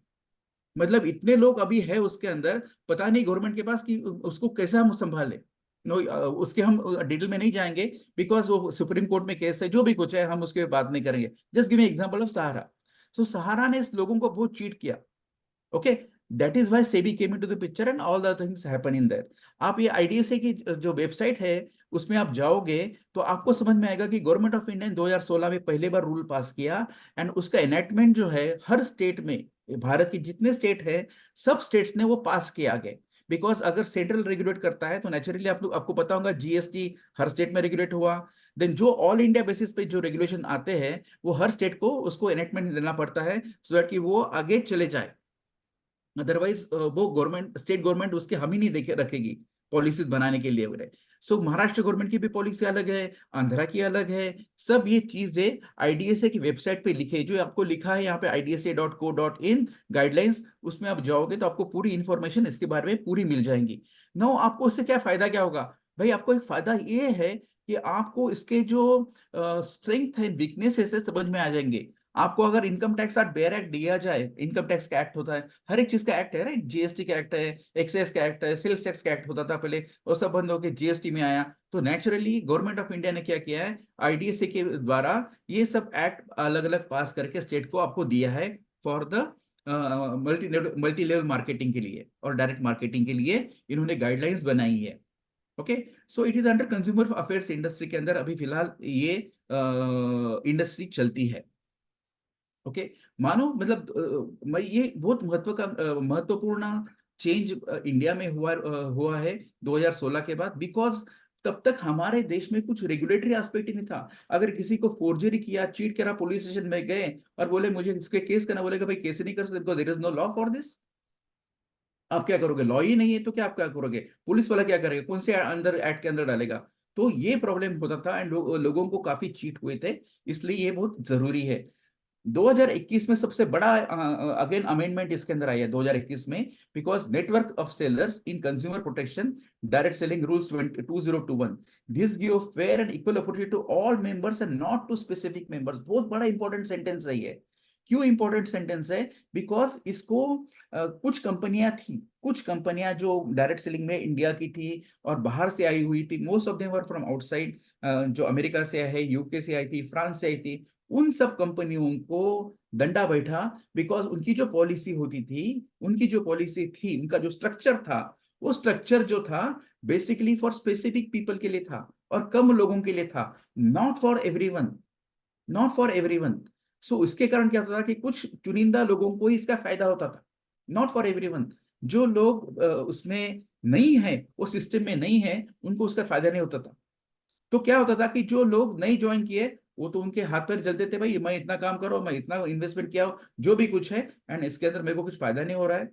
मतलब इतने लोग अभी है उसके अंदर, पता नहीं गवर्नमेंट के पास कि उसको कैसे हम संभाले। नो, उसके हम डिटेल में नहीं जाएंगे बिकॉज वो सुप्रीम कोर्ट में केस है, जो भी कुछ है हम उसके बात नहीं करेंगे। Just give me example of Sahara. So Sahara ने इस लोगों को बहुत चीट किया। Okay, that is why SEBI came into the picture and all the things happen in there. आप ये आईडीएसए की जो वेबसाइट है उसमें आप जाओगे तो आपको समझ में आएगा कि गवर्नमेंट ऑफ इंडिया ने 2016 में पहले बार रूल पास किया, एंड उसका एनेक्टमेंट जो है हर स्टेट में, भारत की जितने स्टेट है सब स्टेट्स ने वो पास किया आगे। बिकॉज अगर सेंट्रल रेगुलेट करता है तो नेचुरली आपको पता होगा जीएसटी हर स्टेट में रेगुलेट हुआ, देन जो ऑल इंडिया बेसिस पे जो रेगुलेशन आते हैं वो हर स्टेट को उसको एनेक्टमेंट देना पड़ता है सो दैट कि वो आगे चले जाए। अदरवाइज वो गवर्नमेंट स्टेट गवर्नमेंट उसके हम ही नहीं देखे रखेगी पॉलिसीज बनाने के लिए वगैरह। सो महाराष्ट्र गवर्नमेंट की भी पॉलिसी अलग है, आंध्रा की अलग है, सब ये चीजें आईडीएसए की वेबसाइट पे लिखे, जो आपको लिखा है यहाँ पे idsa.co.in गाइडलाइंस, उसमें आप जाओगे तो आपको पूरी इंफॉर्मेशन इसके बारे में पूरी मिल जाएंगी। नो, आपको इससे क्या फायदा क्या होगा भाई? आपको एक फायदा ये है कि आपको इसके जो स्ट्रेंथ है वीकनेसेस है समझ में आ जाएंगे। आपको अगर इनकम टैक्स बेयर एक्ट दिया जाए, इनकम टैक्स का एक्ट होता है, हर एक चीज का एक्ट है, राइट? जीएसटी का एक्ट है, एक्साइज का एक्ट है, सेल्स टैक्स का एक्ट होता था पहले, वो सब बंद होकर जीएसटी में आया। तो नेचुरली गवर्नमेंट ऑफ इंडिया ने क्या किया है, आईडीएसए के द्वारा ये सब एक्ट अलग अलग पास करके स्टेट को आपको दिया है for the multi level marketing के लिए और डायरेक्ट मार्केटिंग के लिए इन्होंने गाइडलाइंस बनाई है। Okay, so it is under consumer affairs industry के अंदर अभी फिलहाल ये इंडस्ट्री चलती है। ओके, मानो मतलब मैं ये बहुत महत्वपूर्ण चेंज इंडिया में हुआ है 2016 के बाद, बिकॉज तब तक हमारे देश में कुछ रेगुलेटरी एस्पेक्ट ही नहीं था। अगर किसी को फोर्जरी किया, चीट करा, पुलिस स्टेशन में गए और बोले मुझे इसके केस करना, बोलेगा भाई केस नहीं कर सकते because there is no law for this. आप क्या करोगे? लॉ ही नहीं है तो क्या आप क्या करोगे? पुलिस वाला क्या करेगा? कौन से अंदर एक्ट के अंदर डालेगा? तो ये प्रॉब्लम होता था एंड लोगों को काफी चीट हुए थे, इसलिए ये बहुत जरूरी है। 2021 में सबसे बड़ा अगेन अमेंडमेंट इसके अंदर आया है 2021 में, because network of sellers in consumer protection direct selling rules 2021 this give fair and equal opportunity to all members and not to specific members. बहुत बड़ा इंपॉर्टेंट सेंटेंस है ये। क्यों इंपॉर्टेंट सेंटेंस है? बिकॉज इसको कुछ कंपनियां जो डायरेक्ट सेलिंग में इंडिया की थी और बाहर से आई हुई थी, most of them were from outside, जो अमेरिका से है, यूके से आई थी, फ्रांस से आई थी, उन सब कंपनियों को डंडा बैठा। बिकॉज उनकी जो पॉलिसी होती थी, उनका जो स्ट्रक्चर था, वो स्ट्रक्चर जो था बेसिकली फॉर स्पेसिफिक पीपल के लिए था और कम लोगों के लिए था, not for everyone, not for everyone. So इसके कारण क्या होता था कि कुछ चुनिंदा लोगों को ही इसका फायदा होता था, नॉट फॉर एवरीवन। जो लोग उसमें नहीं है, वो सिस्टम में नहीं है, उनको उसका फायदा नहीं होता था। तो क्या होता था कि जो लोग नहीं ज्वाइन किए वो तो उनके हाथ पैर जलते थे, भाई मैं इतना काम करो, मैं इतना इन्वेस्टमेंट किया हो, जो भी कुछ है, एंड इसके अंदर मेरे को कुछ फायदा नहीं हो रहा है।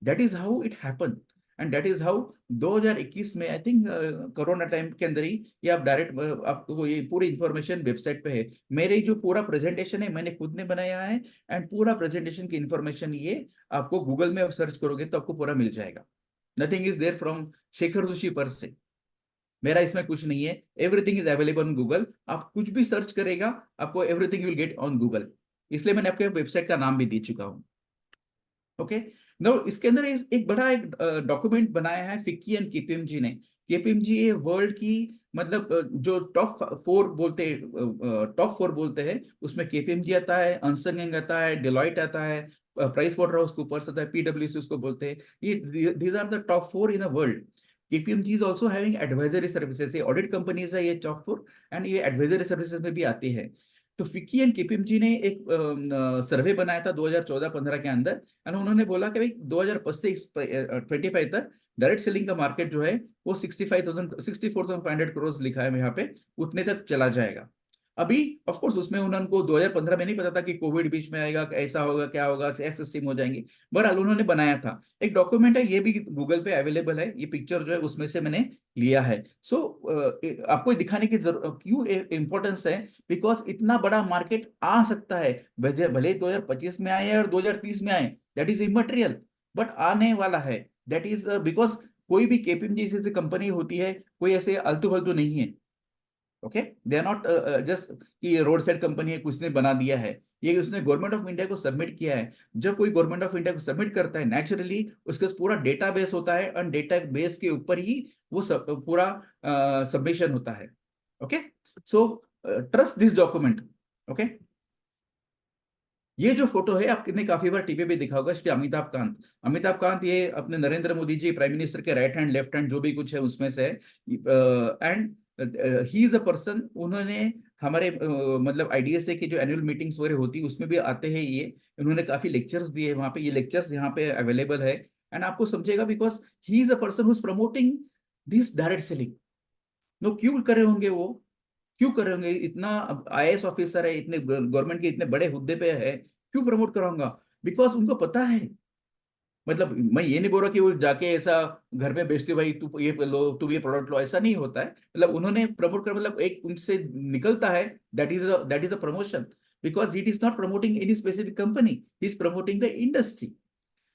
That is how it happen and that is how 2021 में आई थिंक कोरोना टाइम के अंदर ही ये आप डायरेक्ट आपको ये पूरी इंफॉर्मेशन वेबसाइट पे है। मेरे जो पूरा प्रेजेंटेशन है मैंने खुद ने बनाया है, एंड पूरा प्रेजेंटेशन की इंफॉर्मेशन ये आपको गूगल में आप सर्च करोगे तो आपको पूरा मिल जाएगा। Nothing is there from Shekhar Joshi पर से, मेरा इसमें कुछ नहीं है। Everything is available on Google. आप कुछ भी सर्च करेगा आपको everything will get on Google, इसलिए मैंने आपके वेबसाइट का नाम भी दे चुका हूं। ओके, नो, इसके अंदर एक बड़ा एक डॉक्यूमेंट बनाया है फिक्की एंड केपीएमजी ने। केपीएमजी ये वर्ल्ड की मतलब जो टॉप फोर बोलते हैं उसमें केपीएमजी आता है, अर्न्स्ट एंड यंग आता है, डेलॉइट आता है, प्राइस वाटर हाउस कूपर्स आता है, पीडब्ल्यूसी उसको बोलते हैं। ये these are the top four in the world. KPMG is also having advisory services, ये ऑडिट कंपनीज है ये टॉप फोर, एंड ये एडवाइजरी सर्विसेज में भी आती है। तो फिक्की एंड केपीएमजी ने एक सर्वे बनाया था 2014-15 के अंदर, एंड उन्होंने बोला कि भाई 2025 तक डायरेक्ट सेलिंग का मार्केट जो है वो 64,500 करोड़ लिखा है यहाँ पे, उतने तक चला जाएगा। अभी ऑफ कोर्स उसमें उनको 2015 में नहीं पता था कि कोविड बीच में आएगा, ऐसा होगा, क्या होगा, एक्स स्ट्रीम हो जाएंगे। बहरहाल उन्होंने बनाया था, एक डॉक्यूमेंट है, ये भी गूगल पे अवेलेबल है, ये पिक्चर जो है उसमें से मैंने लिया है। सो आपको दिखाने की जरूरत क्यों इंपॉर्टेंस है, बिकॉज इतना बड़ा मार्केट आ सकता है, भले 2025 में आए और 2030 में आए, दैट इज इमटेरियल, बट आने वाला है। दैट इज बिकॉज कोई भी केपीएमजी जैसी कंपनी होती है, कोई ऐसे अल्तू फल्तू नहीं है। Okay, they are not just कि रोड साइड कंपनी है, कुछ ने बना दिया है, ये उसने गवर्नमेंट ऑफ इंडिया को सबमिट किया है। जब कोई गवर्नमेंट ऑफ इंडिया को सबमिट करता है, नेचुरली उसके पूरा डेटा बेस होता है, और डेटा बेस के ऊपर ही वो पूरा सबमिशन होता है। Okay, so trust this document. Okay, ये जो फोटो है आपने काफी बार टीवी पे देखा होगा, श्री अमिताभ कांत। अमिताभ कांत ये अपने नरेंद्र मोदी जी प्राइम मिनिस्टर के राइट हैंड लेफ्ट हैंड जो भी कुछ है उसमें से, and he is a person, उन्होंने हमारे मतलब आईडीएसए की जो एनुअल मीटिंग्स वगैरह होती है उसमें भी आते हैं ये, इन्होंने काफी लेक्चर्स दिए वहां पे, ये लेक्चर्स यहाँ पे अवेलेबल है, एंड आपको समझेगा, because he is a person who is promoting this direct selling. No, क्यों कर रहे होंगे वो, क्यों कर रहे होंगे, इतना आईएएस ऑफिसर है, इतने गवर्नमेंट के इतने बड़े हुद्दे पे है, क्यों प्रमोट कराऊंगा, बिकॉज उनको पता है। मतलब मैं ये नहीं बोल रहा कि वो जाके ऐसा घर में बेचते भाई तू ये लो, तू ये प्रोडक्ट लो, ऐसा नहीं होता है। मतलब उन्होंने प्रमोट कर, मतलब एक उनसे निकलता है, that is a promotion, because it is not promoting any specific company, he is promoting the industry.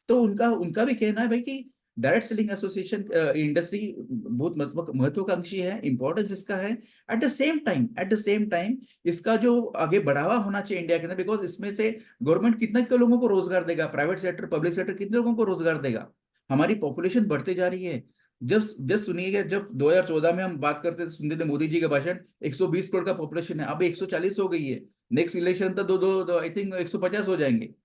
तो उनका उनका भी कहना है भाई कि डायरेक्ट सेलिंग एसोसिएशन इंडस्ट्री बहुत महत्वाकांक्षी है, इंपॉर्टेंस इसका है। एट द सेम टाइम इसका जो आगे बढ़ावा होना चाहिए इंडिया के अंदर, बिकॉज इसमें से गवर्नमेंट कितना के लोगों को रोजगार देगा, प्राइवेट सेक्टर पब्लिक सेक्टर कितने लोगों को रोजगार देगा। हमारी पॉपुलेशन बढ़ते जा रही है। जब जस्ट सुनिएगा, जब 2014 में हम बात करते थे, सुनते थे मोदी जी का भाषण, 120 करोड़ का पॉपुलेशन है, अब 140 हो गई है, नेक्स्ट इलेक्शन तो दो दो आई थिंक 150 हो जाएंगे,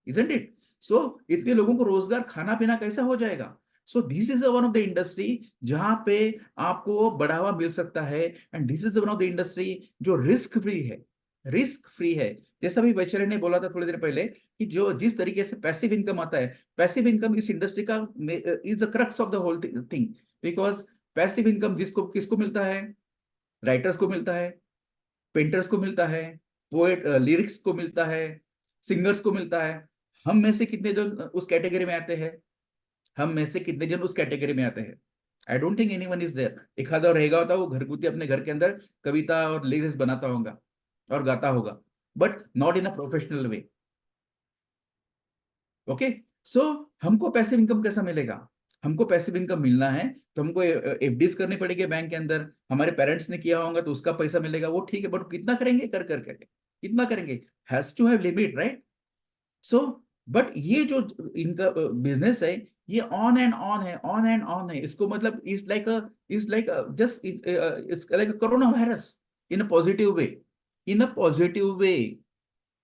इजंट इट। सो इतने लोगों को रोजगार, खाना पीना कैसा हो जाएगा। So this is one of the industry जहां पे आपको बढ़ावा मिल सकता है, and this is one of the industry जो रिस्क फ्री है, रिस्क फ्री है। जैसा भी वैचर्य ने बोला था थोड़ी देर पहले कि जो जिस तरीके से पैसिव इनकम आता है, पैसिव इनकम इस इंडस्ट्री का is the crux of the whole thing, because passive income जिसको किसको मिलता है, राइटर्स को मिलता है, पेंटर्स को मिलता है, पोएट लिरिक्स को मिलता है, सिंगर्स को मिलता है। हम में से कितने जन उस कैटेगरी में आते हैं, हम में से कितने जन उस कैटेगरी में आते हैं। I don't think anyone is there. एक आधा रहेगा होता, वो घरगुती अपने घर के अंदर कविता और लिरिक्स बनाता होगा और गाता होगा, but not in a professional way. Okay, so हमको पैसिव इनकम कैसा मिलेगा, हमको पैसिव इनकम मिलना है तो हमको एफडीज करनी पड़ेगी बैंक के अंदर, हमारे पेरेंट्स ने किया होगा तो उसका पैसा मिलेगा, वो ठीक है, बट कितना करेंगे, कर कर करके कितना करेंगे, has to have limit, right. So but ये जो इनका बिजनेस है, ये ऑन एंड ऑन है, ऑन एंड ऑन है। इसको मतलब is like just it's like corona virus in a positive way, in a positive way,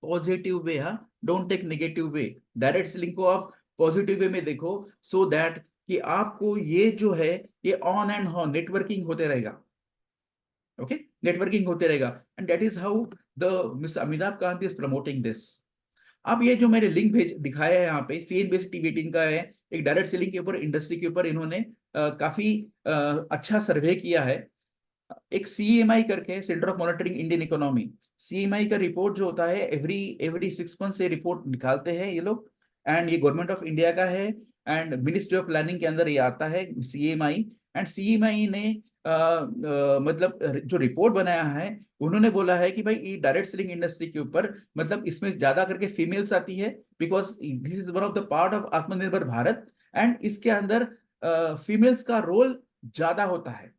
positive way, हाँ, don't take negative way. Direct selling को आप पॉजिटिव वे में देखो, so that कि आपको ये जो है ये ऑन एंड ऑन नेटवर्किंग होते रहेगा। ओके, नेटवर्किंग होते रहेगा, and that is how the mister Amitabh Kant is promoting this. अब ये जो मैंने लिंक भेज दिखाया है यहाँ पे, सीएनबीसी टीवी 18 का है, एक डायरेक्ट सेलिंग के ऊपर, इंडस्ट्री के ऊपर इन्होंने काफी अच्छा सर्वे किया है। एक सीएमआई करके, centre of monitoring Indian economy, CMI का रिपोर्ट जो होता है एवरी 6 मंथ से रिपोर्ट निकालते हैं ये लोग, एंड ये गवर्नमेंट ऑफ इंडिया का है, एंड मिनिस्ट्री ऑफ प्लानिंग के अंदर ये आता है सीएमआई। एंड सीएमआई ने मतलब जो रिपोर्ट बनाया है, उन्होंने बोला है कि भाई ये डायरेक्ट सेलिंग इंडस्ट्री के ऊपर, मतलब इसमें ज्यादा करके फीमेल्स आती है, because this is one of the part of आत्मनिर्भर भारत, एंड इसके अंदर फीमेल्स का रोल ज्यादा होता है।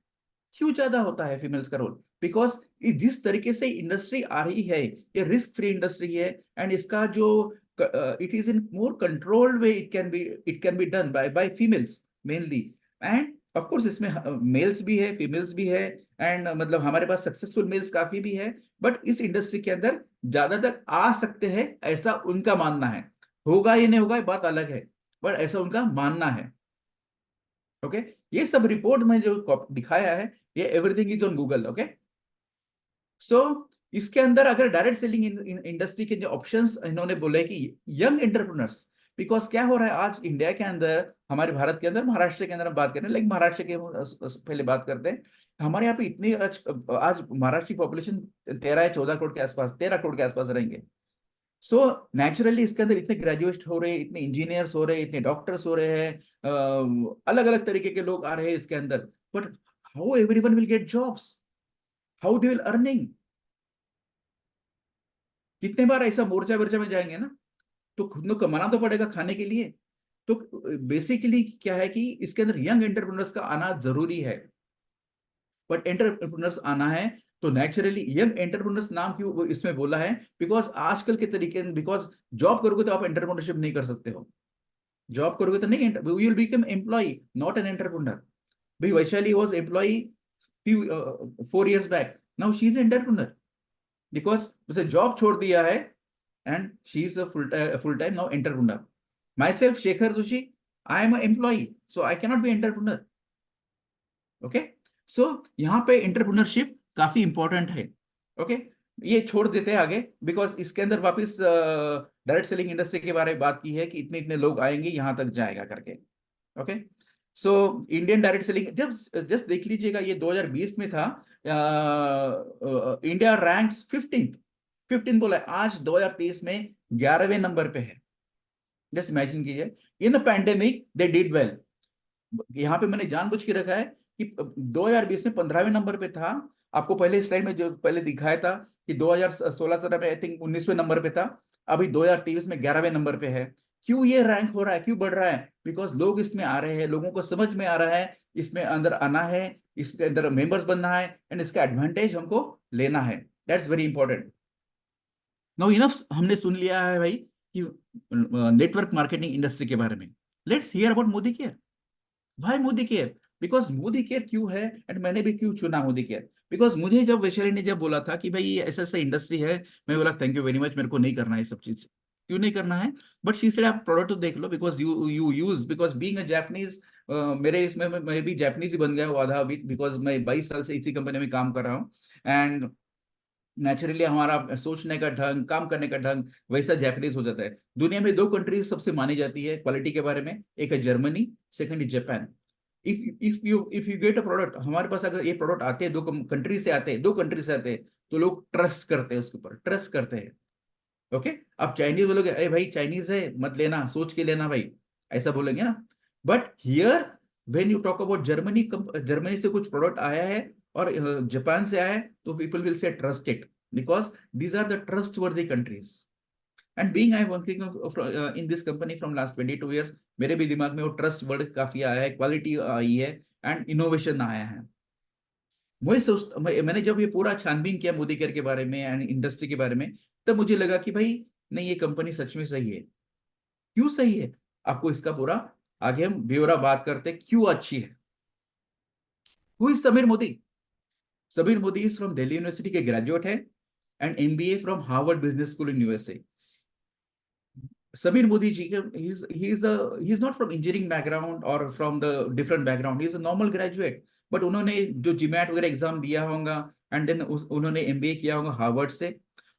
क्यों ज्यादा होता है फीमेल्स का रोल, बिकॉज जिस तरीके से इंडस्ट्री आ रही है, ये रिस्क फ्री इंडस्ट्री है, एंड इसका जो it is in more controlled way, it can be done by females mainly, end of course इसमें मेल्स भी है, फीमेल्स भी है, एंड मतलब हमारे पास सक्सेसफुल मेल्स काफी भी है, बट इस इंडस्ट्री के अंदर ज्यादातर आ सकते हैं, ऐसा उनका मानना है। होगा या नहीं होगा ये बात अलग है, बट ऐसा उनका मानना है। ओके, ये सब रिपोर्ट में जो दिखाया है, ये everything is on Google. Okay, so इसके अंदर अगर डायरेक्ट सेलिंग इंडस्ट्री के जो ऑप्शंस इन्होंने बोले कि यंग एंटरप्रेन्योर्स, बिकॉज क्या हो रहा है आज इंडिया के अंदर, हमारे भारत के अंदर, महाराष्ट्र के अंदर हम बात करें, लाइक महाराष्ट्र के पहले बात करते हैं हमारे यहाँ पे इतनी आज महाराष्ट्र की पॉपुलेशन 13 या 14 करोड़ के आसपास, 13 करोड़ के आसपास रहेंगे। सो नेचुरली इसके अंदर इतने ग्रेजुएट हो रहे हैं, इतने इंजीनियर्स हो रहे हैं, इतने डॉक्टर्स हो रहे हैं, अलग अलग तरीके के लोग आ रहे हैं इसके अंदर। But how everyone will get jobs, how they will earning? कितने बार ऐसा मोर्चा वर्चा में जाएंगे ना, तो खुद को कमाना तो पड़ेगा खाने के लिए। तो बेसिकली क्या है कि इसके अंदर यंग एंटरप्रेन्योर्स का आना जरूरी है। बट एंटरप्रेन्योर्स आना है तो नेचुरली यंग एंटरप्रेन्योर्स नाम क्यों इसमें बोला है, बिकॉज आजकल के तरीके, बिकॉज जॉब करोगे तो आप एंटरप्रेन्योरशिप नहीं कर सकते हो। जॉब करोगे तो नहीं, you will become employ, not an entrepreneur. भाई Vaishali was employ few 4 years back, now she is an entrepreneur because उसे जॉब छोड़ दिया है and she is a full time now entrepreneur. Myself Shekhar Joshi, I am an employee, so I cannot be entrepreneur. Okay, so यहाँ पे entrepreneurship काफी important है। okay, ये छोड़ देते हैं आगे, बिकॉज इसके अंदर वापस डायरेक्ट सेलिंग इंडस्ट्री के बारे में बात की है कि इतने इतने लोग आएंगे, यहाँ तक जाएगा करके। Okay, so Indian direct selling जब जस्ट देख लीजिएगा, ये 2020 में था, इंडिया रैंक्स 15 बोला है, आज 2023 में 11वें नंबर पे है। जस्ट इमेजिन कीजिए, इन पैंडेमिक दे डिड वेल। यहाँ पे मैंने जानबूझ के रखा है कि 2020 में 15वें नंबर पे था। आपको पहले स्लाइड में जो पहले दिखाया था कि 2016-17 में आई थिंक 19वें नंबर पे था, अभी 2023 में 11वें नंबर पे है। क्यों ये रैंक हो रहा है, क्यों बढ़ रहा है? बिकॉज लोग इसमें आ रहे हैं, लोगों को समझ में आ रहा है, इसमें अंदर आना है, इसके अंदर मेंबर्स बनना है, एंड इसका एडवांटेज हमको लेना है। That's very important. Now enough हमने सुन लिया है भाई कि नेटवर्क मार्केटिंग इंडस्ट्री के बारे में। Let's hear about Modicare. भाई Modicare, because Modicare क्यों है एंड मैंने भी क्यों चुना मोदी केयर? बिकॉज मुझे जब वैशाली ने जब बोला था कि भाई ये ऐसा ऐसा इंडस्ट्री है, मैं बोला थैंक यू वेरी मच, मेरे को नहीं करना है ये सब चीज। क्यों नहीं करना है? बट शी सेड आप प्रोडक्ट तो देख लो, because you use, because being a Japanese, मेरे इसमें मैं भी जापानीज ही बन गया हूँ आधा अभी, बिकॉज मैं 22 साल से इसी कंपनी में काम कर रहा हूँ। एंड नेचुरली हमारा सोचने का ढंग, काम करने का ढंग वैसा जापानीज हो जाता है। दुनिया में 2 कंट्रीज सबसे मानी जाती है क्वालिटी के बारे में, एक है Germany, second is Japan. If you get a product, हमारे पास अगर ये प्रोडक्ट आते हैं, 2 कंट्री से आते हैं, 2 कंट्री से आते हैं, तो लोग ट्रस्ट करते हैं, उसके ऊपर ट्रस्ट करते हैं। ओके, आप चाइनीज बोलोगे अरे भाई चाइनीज है मत लेना, सोच के लेना भाई, ऐसा बोलेंगे ना। But here when you talk about Germany, Germany से कुछ प्रोडक्ट आया है और जापान से आया है, तो people will say trust it, because these are the trustworthy countries. And being I working in this company from last 22 years, मेरे भी दिमाग में वो ट्रस्ट वर्ड काफी आया है, क्वालिटी आई है, एंड इनोवेशन आया है। मैंने जब ये पूरा छानबीन किया मोदी केयर के बारे में एंड इंडस्ट्री के बारे में, तब मुझे लगा कि भाई नहीं, ये कंपनी सच में सही है। क्यों सही है, आपको इसका पूरा आगे हम ब्यौरा बात करते हैं क्यों अच्छी है। Who is Sameer Modi? Sameer Modi is from Delhi university के ग्रेजुएट है and MBA from Harvard business school in USA। Samir Modi ji, he's not from engineering background or from the different background. He's a normal graduate. But उन्होंने जो GMAT वगैरह exam दिया होगा and then उन्होंने MBA किया होगा Harvard से।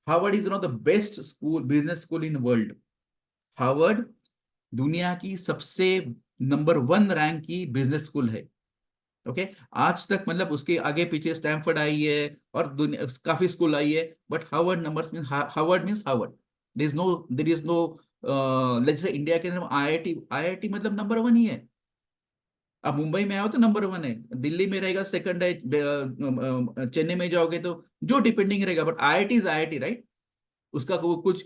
Harvard is one of the best school, business school in world. Harvard दुनिया की सबसे नंबर 1 रैंक की बिजनेस स्कूल है। ओके, आज तक मतलब उसके आगे पीछे स्टैनफोर्ड आई है और दुनिया काफी स्कूल आई है, but Harvard numbers mean Harvard means Harvard. There is no let's say India के अंदर IIT मतलब नंबर 1 ही है। अब मुंबई में आओ तो नंबर 1 है, दिल्ली में रहेगा सेकंड है, चेन्नई में जाओगे तो जो डिपेंडिंग रहेगा, but IIT is IIT right. उसका कुछ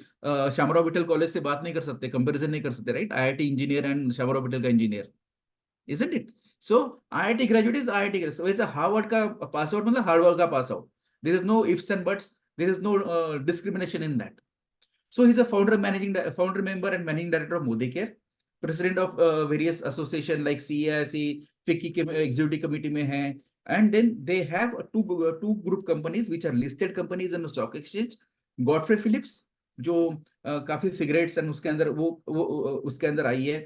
शामराव विठल कॉलेज से बात नहीं कर सकते, कंपैरिजन नहीं कर सकते right. IIT engineer and Shamrao Vithal का engineer, isn't it? So IIT graduate is IIT graduate. So वैसे हार्वर्ड का पास आउट मतलब हार्वर्ड का pass out. There is no ifs and buts. There is no discrimination in that. So he's a founder member and managing director of Modi Care, president of various association like CAIC, FICCI के executive committee में हैं, and then they have two group companies which are listed companies in the stock exchange. Godfrey Phillips जो काफी cigarettes and उसके अंदर वो उसके अंदर आई है,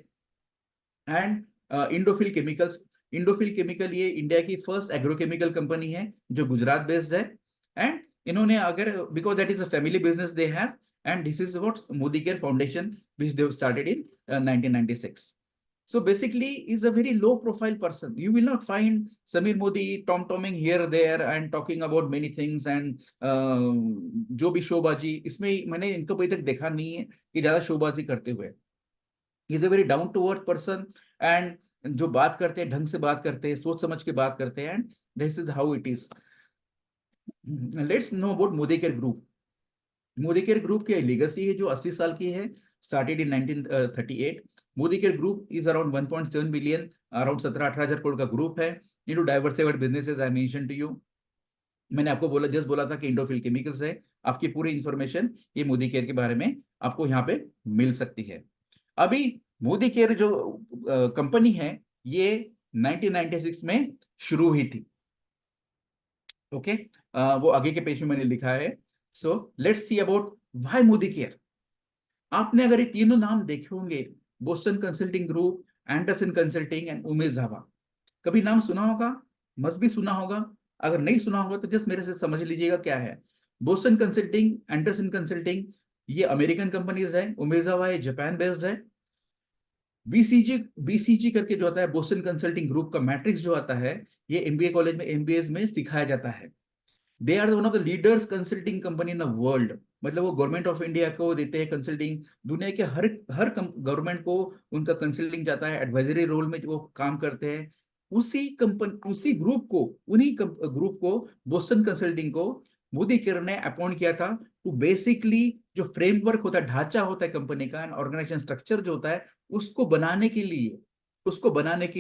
and Indofil chemicals. Indofil chemical ये इंडिया की फर्स्ट एग्रोकेमिकल कंपनी है जो गुजरात बेस्ड है। एंड इन्होंने अगर because that is a family business they have, and this is what Modi care foundation which they have started in 1996। So basically, is a very low profile person. You will not find Samir Modi tom-tomming here, there and talking about many things and जो भी शोबाजी, इसमें मैंने इनको अभी तक देखा नहीं है कि ज्यादा शोबाजी करते हुए. He is a very down to earth person and जो बात करते हैं ढंग से बात करते हैं, सोच समझ के बात करते हैं, and this is how it is. Let's know about Modi care group. Modi care group की लेगेसी है जो 80 साल की है, started in 1938. Modi care group is around 1.7 billion, around 17-18 हजार करोड़ का ग्रुप है. into diversified businesses I mentioned to you. मैंने आपको बोला था कि इंडोफिल केमिकल्स है. आपकी पूरी इंफॉर्मेशन ये मोदी केयर के बारे में आपको यहाँ पे मिल सकती है. अभी मोदी केयर जो कंपनी है ये 1996 में शुरू हुई थी. ओके, वो आगे के पेज में मैंने लिखा है. So let's see about why Modi care. आपने अगर ये तीनों नाम देखे होंगे, Boston consulting group, Anderson consulting and Umesh Jhawa, कभी नाम सुना होगा, मस्ट भी सुना होगा. अगर नहीं सुना होगा तो जस्ट मेरे से समझ लीजिएगा क्या है. बोस्टन कंसल्टिंग, एंडरसन कंसल्टिंग, ये अमेरिकन कंपनीज है. उमेश झावा ये जापान बेस्ड है. बीसीजी करके जो आता है बोस्टन कंसल्टिंग ग्रुप का मैट्रिक्स जो आता है, ये एमबीए कॉलेज में एमबीए में सिखाया जाता है. They are one of the leaders consulting company in the world. मतलब वो गवर्नमेंट ऑफ इंडिया को देते हैं कंसल्टिंग. दुनिया के हर गवर्नमेंट को उनका कंसल्टिंग जाता है. एडवाइजरी रोल में वो काम करते हैं. उसी ग्रुप को बोस्टन कंसल्टिंग को मोदी केयर ने अपॉइंट किया था टू बेसिकली जो फ्रेमवर्क होता है, ढांचा होता है कंपनी का, ऑर्गेनाइजेशन स्ट्रक्चर जो होता है, उसको बनाने के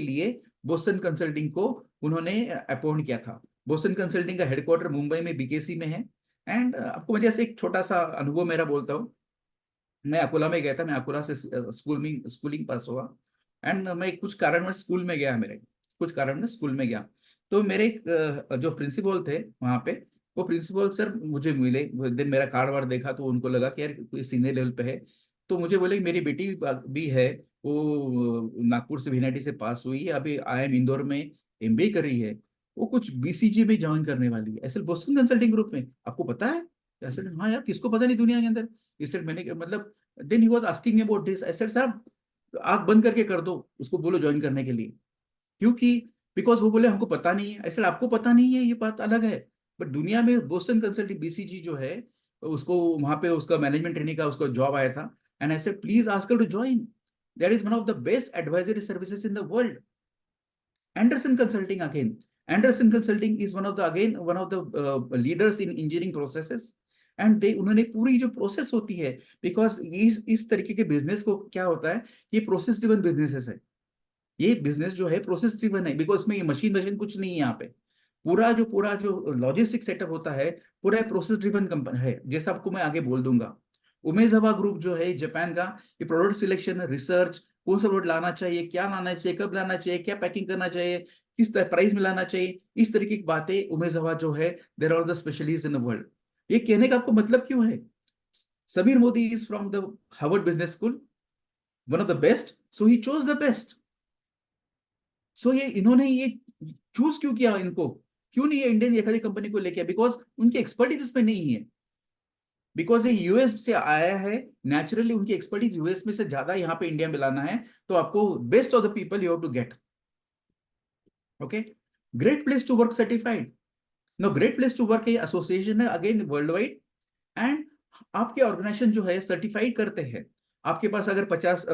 लिए बोस्टन कंसल्टिंग को उन्होंने अपॉइंट किया था. बोस्टन कंसल्टिंग का हेडक्वार्टर मुंबई में बीकेसी में है. एंड आपको मैं जैसे एक छोटा सा अनुभव मेरा बोलता हूँ. मैं अकोला में गया था. मैं अकोला से स्कूलिंग पास हुआ. एंड मैं कुछ कारण स्कूल में गया. तो मेरे जो प्रिंसिपल थे वहाँ पे, वो प्रिंसिपल सर मुझे मिले. दिन मेरा कार्ड वार्ड देखा तो उनको लगा कि यार कोई सीनियर लेवल पे है. तो मुझे बोले कि मेरी बेटी भी है, वो नागपुर से VNIT से पास हुई है, अभी IIM इंदौर में MBA कर रही है, वो कुछ BCG में ज्वाइन करने वाली है. ऐसे बोस्टन कंसल्टिंग ग्रुप में, आपको पता है? ऐसे हाँ यार, किसको पता नहीं दुनिया के अंदर. इससे मैंने मतलब then he was asking me about this. ऐसे साहब आंख बंद करके कर दो, उसको बोलो ज्वाइन करने के लिए. क्योंकि बिकॉज वो बोले हमको पता नहीं है. ऐसे आपको पता नहीं है ये बात अलग है, बट दुनिया में बोस्टन कंसल्टिंग BCG जो है, उसको वहां पे उसका मैनेजमेंट ट्रेनिंग का उसको जॉब आया था. And I said please ask her to join. That is one of the best advisory services in the world. Anderson Consulting again. Anderson Consulting is one of the leaders in engineering processes. And they उन्होंने पूरी जो process होती है, because इस तरीके के business को क्या होता है, ये प्रोसेस ड्रिवन बिजनेसेस है. ये बिजनेस जो है प्रोसेस ड्रिवन है, बिकॉज इसमें ये मशीन कुछ नहीं है. यहाँ पे पूरा जो लॉजिस्टिक सेटअप होता है, पूरा प्रोसेस ड्रिवन कंपनी है, जैसा आपको मैं आगे बोल दूंगा. उमेश झावा ग्रुप जो है जापान का, ये प्रोडक्ट सिलेक्शन, रिसर्च, कौन सा प्रोडक्ट लाना चाहिए, क्या लाना चाहिए, कब लाना चाहिए, क्या पैकिंग करना चाहिए, किस प्राइस में लाना चाहिए, इस तरीके की बातें उमेश झावा जो है, there are the specialist in the world. ये कहने का आपको मतलब क्यों है? Sameer Modi is from the Harvard business school, one of the best, so he chose the best. So इन्होंने ये चूज क्यों किया? इनको क्यों नहीं ये इंडियन एखादी कंपनी को लेके? बिकॉज उनकी एक्सपर्टीज इसमें नहीं है. बिकॉज ये यूएस से आया है, नेचुरली उनकी एक्सपर्टीज यूएस में से ज्यादा यहाँ पे इंडिया में लाना है, तो आपको best of the people you have to get. Okay, great place to work certified. No, great place to work association है अगेन वर्ल्ड वाइड. एंड आपके ऑर्गेनाइजेशन जो है सर्टिफाइड करते हैं. आपके पास अगर 50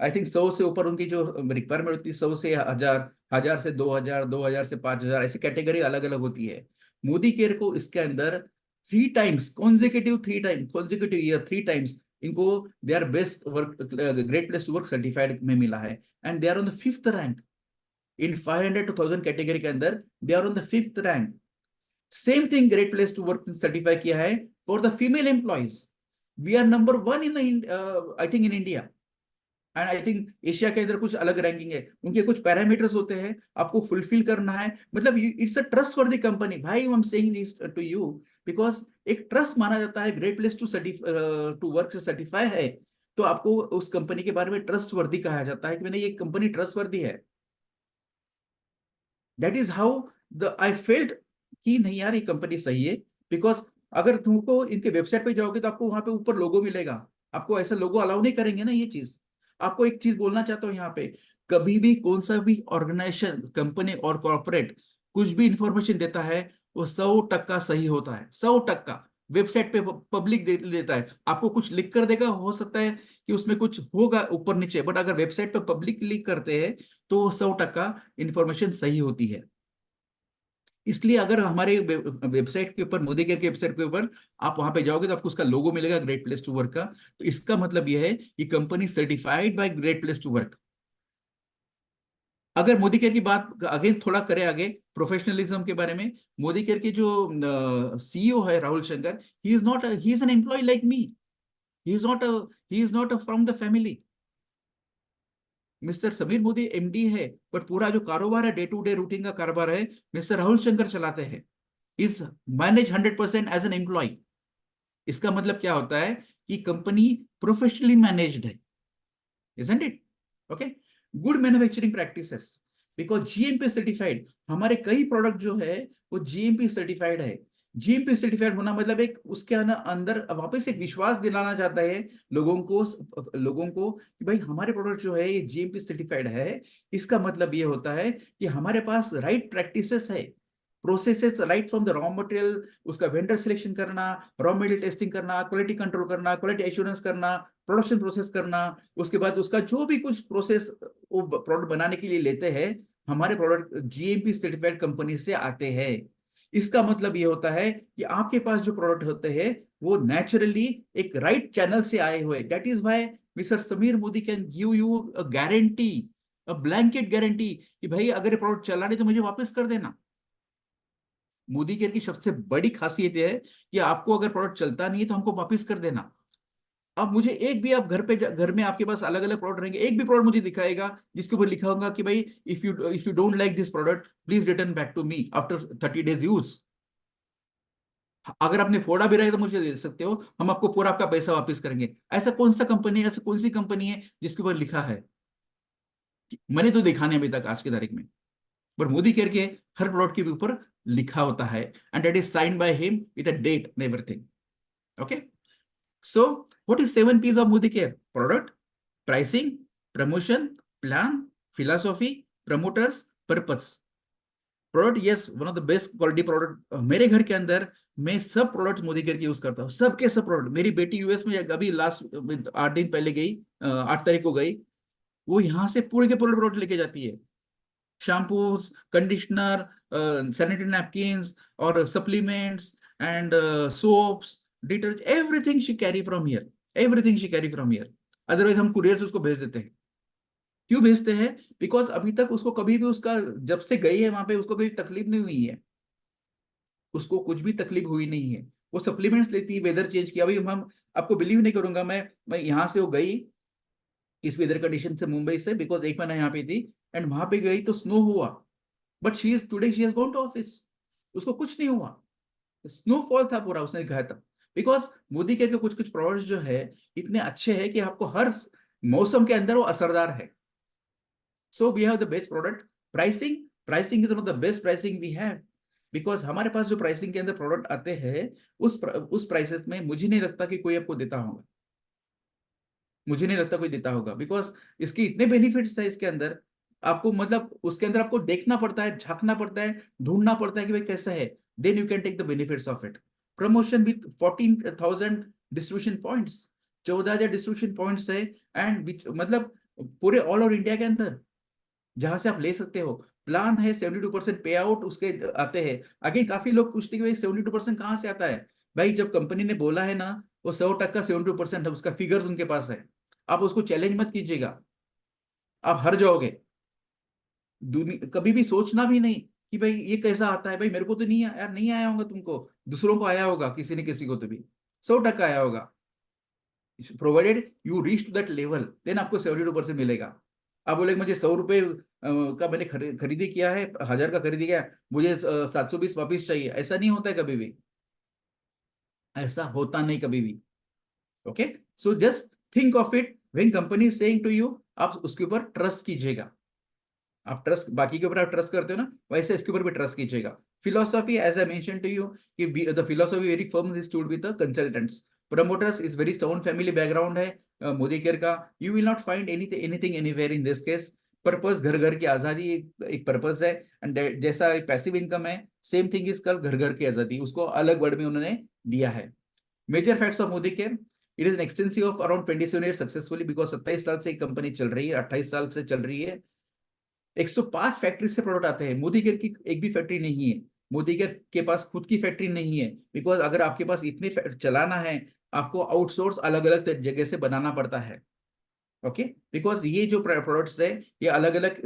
आई थिंक 100 से ऊपर उनकी जो रिक्वायरमेंट होती है, 100 से 1000, 1000 से 2000, 2000 से 5000, ऐसी कैटेगरी अलग अलग होती है. मोदी केयर को इसके अंदर 3 टाइम्स कॉन्जिक्यूटिव ईयर 3 टाइम्स इनको they are best work great place to work certified में मिला है. And they are on the 5th rank in 500 to 1000 category के अंदर. They are on the 5th rank. Same thing great place to work certify किया है for the female employees. We are number 1 in I think in India. And I think Asia के अंदर कुछ अलग ranking है. उनके कुछ पैरामीटर्स होते हैं, आपको फुलफिल करना है. मतलब it's a trust for the company. भाई I am saying this to you because एक ट्रस्ट माना जाता है. ग्रेट प्लेस टू वर्क से सर्टिफाई है तो आपको उस कंपनी के बारे में ट्रस्ट वर्दी कहा जाता है कि मैंने ये कंपनी ट्रस्ट वर्दी है. That is how I felt कि नहीं यार ये कंपनी सही है. बिकॉज अगर तुमको इनके वेबसाइट पे जाओगे तो आपको वहां पे ऊपर लोगो मिलेगा. आपको ऐसा लोगो अलाउ नहीं करेंगे ना ये चीज. आपको एक चीज बोलना चाहता हूँ यहाँ पे, कभी भी कौन सा भी ऑर्गेनाइजेशन, कंपनी और कॉर्पोरेट कुछ भी इंफॉर्मेशन देता है वो 100% सही होता है, 100%। वेबसाइट पे पब्लिक देता है, आपको कुछ लिख कर देगा, हो सकता है कि उसमें कुछ होगा ऊपर नीचे, बट अगर वेबसाइट पे पब्लिक लिख करते हैं तो 100% इंफॉर्मेशन सही होती है। इसलिए अगर हमारे वेबसाइट के ऊपर, मोदी केयर के वेबसाइट के ऊपर आप वहां पे जाओगे तो आपको उसका लोगो मिलेगा, ग्रेट प्लेस टू वर्क का। तो इसका मतलब यह है कि company certified by great place to work. अगर मोदी केयर की बात अगेन थोड़ा करें आगे प्रोफेशनलिज्म के बारे में, मोदी केयर के जो सीईओ है Rahul Shankar, he is an employee like me. He is not from the family. Mister Sameer Modi MD है, बट पूरा जो कारोबार है, डे टू डे रूटीन का कारोबार है, मिस्टर राहुल शंकर चलाते हैं। Is manage 100% as an employee. इसका मतलब क्या होता है कि कंपनी प्रोफेशनली मैनेज्ड है, isn't it? Okay, good manufacturing practices, because GMP certified. हमारे कई प्रोडक्ट जो है वो GMP सर्टिफाइड है। GMP सर्टिफाइड होना मतलब एक उसके अंदर वापस एक विश्वास दिलाना चाहता है लोगों को कि भाई हमारे प्रोडक्ट जो है ये GMP सर्टिफाइड है। इसका मतलब ये होता है कि हमारे पास राइट प्रैक्टिसेस है, processes right from the raw material, उसका वेंडर सिलेक्शन करना, रॉ मटेरियल टेस्टिंग करना, क्वालिटी कंट्रोल करना, क्वालिटी एश्योरेंस करना, प्रोडक्शन प्रोसेस करना, उसके बाद उसका जो भी कुछ प्रोसेस वो प्रोडक्ट बनाने के लिए लेते हैं, हमारे प्रोडक्ट GMP सर्टिफाइड कंपनी से आते हैं। इसका मतलब ये होता है कि आपके पास जो प्रोडक्ट होते हैं वो नेचुरली एक राइट चैनल से आए हुए। That is why mister Sameer Modi can give you a guarantee, a blanket guarantee कि भाई अगर ये प्रोडक्ट चला नहीं तो मुझे वापस कर देना। मोदी केयर की सबसे बड़ी खासियत है कि आपको अगर प्रोडक्ट चलता नहीं है तो हमको वापस कर देना। अब मुझे एक भी, आप घर में आपके पास अलग अलग प्रोडक्ट रहेंगे, एक भी प्रोडक्ट मुझे दिखाएगा जिसके ऊपर लिखा होगा कि भाई if you don't like this product please return back to me after 30 days use. अगर आपने फोड़ा भी रहेगा तो मुझे दे सकते हो, हम आपको पूरा आपका पैसा वापस करेंगे। ऐसा कौन सा कंपनी है, ऐसा कौन सी कंपनी है जिसके ऊपर लिखा है? मैंने तो देखा नहीं अभी तक आज की तारीख में, बट मोदी केयर के हर प्रोडक्ट के ऊपर लिखा होता है, and that is signed by him with a date and everything. Okay, so what is 7 P's of Moody Care? Product, pricing, promotion, plan, philosophy, promoters, purpose. Product, yes, one of the best quality product मेरे घर के अंदर। मैं सब product Modi care के use करता हूँ, सबके सब प्रोडक्ट। मेरी बेटी यूएस में अभी लास्ट 8 दिन पहले गई, 8 तारीख को गई, वो यहाँ से पूरे के पूरे प्रोडक्ट लेके जाती है। शैम्पूज, कंडीशनर, सैनिटरी नैपकिन्स और supplements and soaps, detergent, everything she carry from here, everything she carry from here. Otherwise हम कुरियर से उसको भेज देते हैं। क्यों भेजते हैं? बिकॉज अभी तक उसको कभी भी उसका, जब से गई है वहां पे, उसको कभी तकलीफ नहीं हुई है, उसको कुछ भी तकलीफ हुई नहीं है। वो सप्लीमेंट्स लेती है, वेदर चेंज किया। अभी हम आपको बिलीव नहीं करूंगा, मैं यहाँ से वो गई इस वेदर कंडीशन से, मुंबई से, बिकॉज एक महीना यहाँ पे थी, एंड वहां पे गई तो स्नो हुआ, but she has gone to office, उसको कुछ नहीं हुआ। स्नोफॉल था पूरा, उसने कहा था। बिकॉज मोदी के कुछ कुछ प्रोडक्ट्स जो है इतने अच्छे हैं कि आपको हर मौसम के अंदर वो असरदार है। So we have the best product. Pricing is one of the best pricing we have, because हमारे पास जो प्राइसिंग के अंदर प्रोडक्ट आते हैं उस प्राइसेस में मुझे नहीं लगता कि कोई आपको देता होगा, मुझे नहीं लगता कोई देता होगा। बिकॉज इसके इतने बेनिफिट्स है इसके अंदर, आपको मतलब उसके अंदर आपको देखना पड़ता है, झांकना पड़ता है, ढूंढना पड़ता है कि भाई कैसा है, then you can take the benefits of it. Promotion with 14,000 distribution points, 14,000 distribution points है, एंड मतलब पूरे ऑल ओवर इंडिया के अंदर जहां से आप ले सकते हो। प्लान है 72% पे आउट उसके आते हैं। आगे काफी लोग पूछते हैं कि भाई 72% कहाँ से आता है? भाई जब कंपनी ने बोला है ना वो 100% 72% है, उसका फिगर उनके पास है। आप उसको चैलेंज मत कीजिएगा, आप हार जाओगे। कभी भी सोचना भी नहीं कि भाई ये कैसा आता है, भाई मेरे को तो नहीं यार, नहीं आया होगा तुमको, दूसरों को आया होगा, किसी ने किसी को तो भी 100% आया होगा। Provided you reach to that level, then आपको 72% मिलेगा। आप बोले मुझे 100 रुपए का मैंने खरीदी किया है, 1000 का खरीदी किया है, मुझे 720 वापिस चाहिए, ऐसा नहीं होता है कभी भी, ऐसा होता नहीं कभी भी। Okay, so just think of it when company is saying to you, आप उसके ऊपर ट्रस्ट कीजिएगा। आप ट्रस्ट, बाकी के ऊपर आप ट्रस्ट करते हो ना, वैसे इसके ऊपर भी ट्रस्ट कीजिएगा। Philosophy, as I mention to you, कि the philosophy very firm is tooled with the consultants. Promoters is very sound family background है मोदी केयर का। You will not find anything anywhere in this case. Purpose घर घर की आजादी एक purpose है, and जैसा पैसिव इनकम है, सेम थिंग इज कल घर घर की आजादी, उसको अलग वर्ड में उन्होंने दिया है। Major facts of Modi care, it is an extensive of around 27 year successfully, because 27 साल से एक कंपनी चल रही है, 28 साल से चल रही है। 105 फैक्ट्री से प्रोडक्ट आते हैं। मोदी केयर की एक भी फैक्ट्री नहीं है, मोदी केयर के पास खुद की फैक्ट्री नहीं है, बिकॉज अगर आपके पास इतने चलाना है, आपको आउटसोर्स अलग अलग जगह से बनाना पड़ता है। ओके, बिकॉज ये जो प्रोडक्ट्स है ये अलग अलग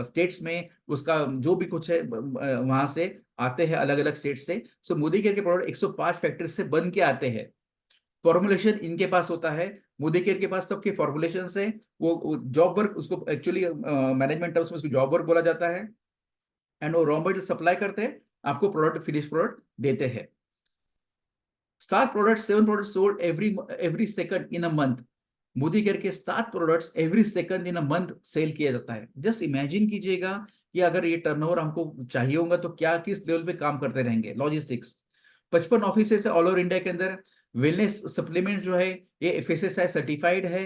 स्टेट्स में उसका जो भी कुछ है वहां से आते हैं, अलग अलग स्टेट से। सो मोदी केयर के प्रोडक्ट 105 फैक्ट्री से बन के आते हैं। फॉर्मुलेशन इनके पास होता है, मोदी केयर के पास सबके फॉर्मुलेशन है। वो जॉब वर्क, उसको एक्चुअली मैनेजमेंट टर्म्स में उसको जॉब वर्क बोला जाता है, एंड वो रॉ मटेरियल सप्लाई करते हैं, आपको प्रोडक्ट फिनिश प्रोडक्ट देते हैं। 7 product sold every second in a month. Modi care के 7 products every second in a month sale किया जाता है। जस्ट इमेजिन कीजिएगा कि अगर ये टर्नओवर हमको चाहिए होगा तो क्या किस लेवल पे काम करते रहेंगे। लॉजिस्टिक्स, 55 ऑफिस है ऑल ओवर इंडिया के अंदर। वेलनेस सप्लीमेंट जो है ये FSSAI सर्टिफाइड है।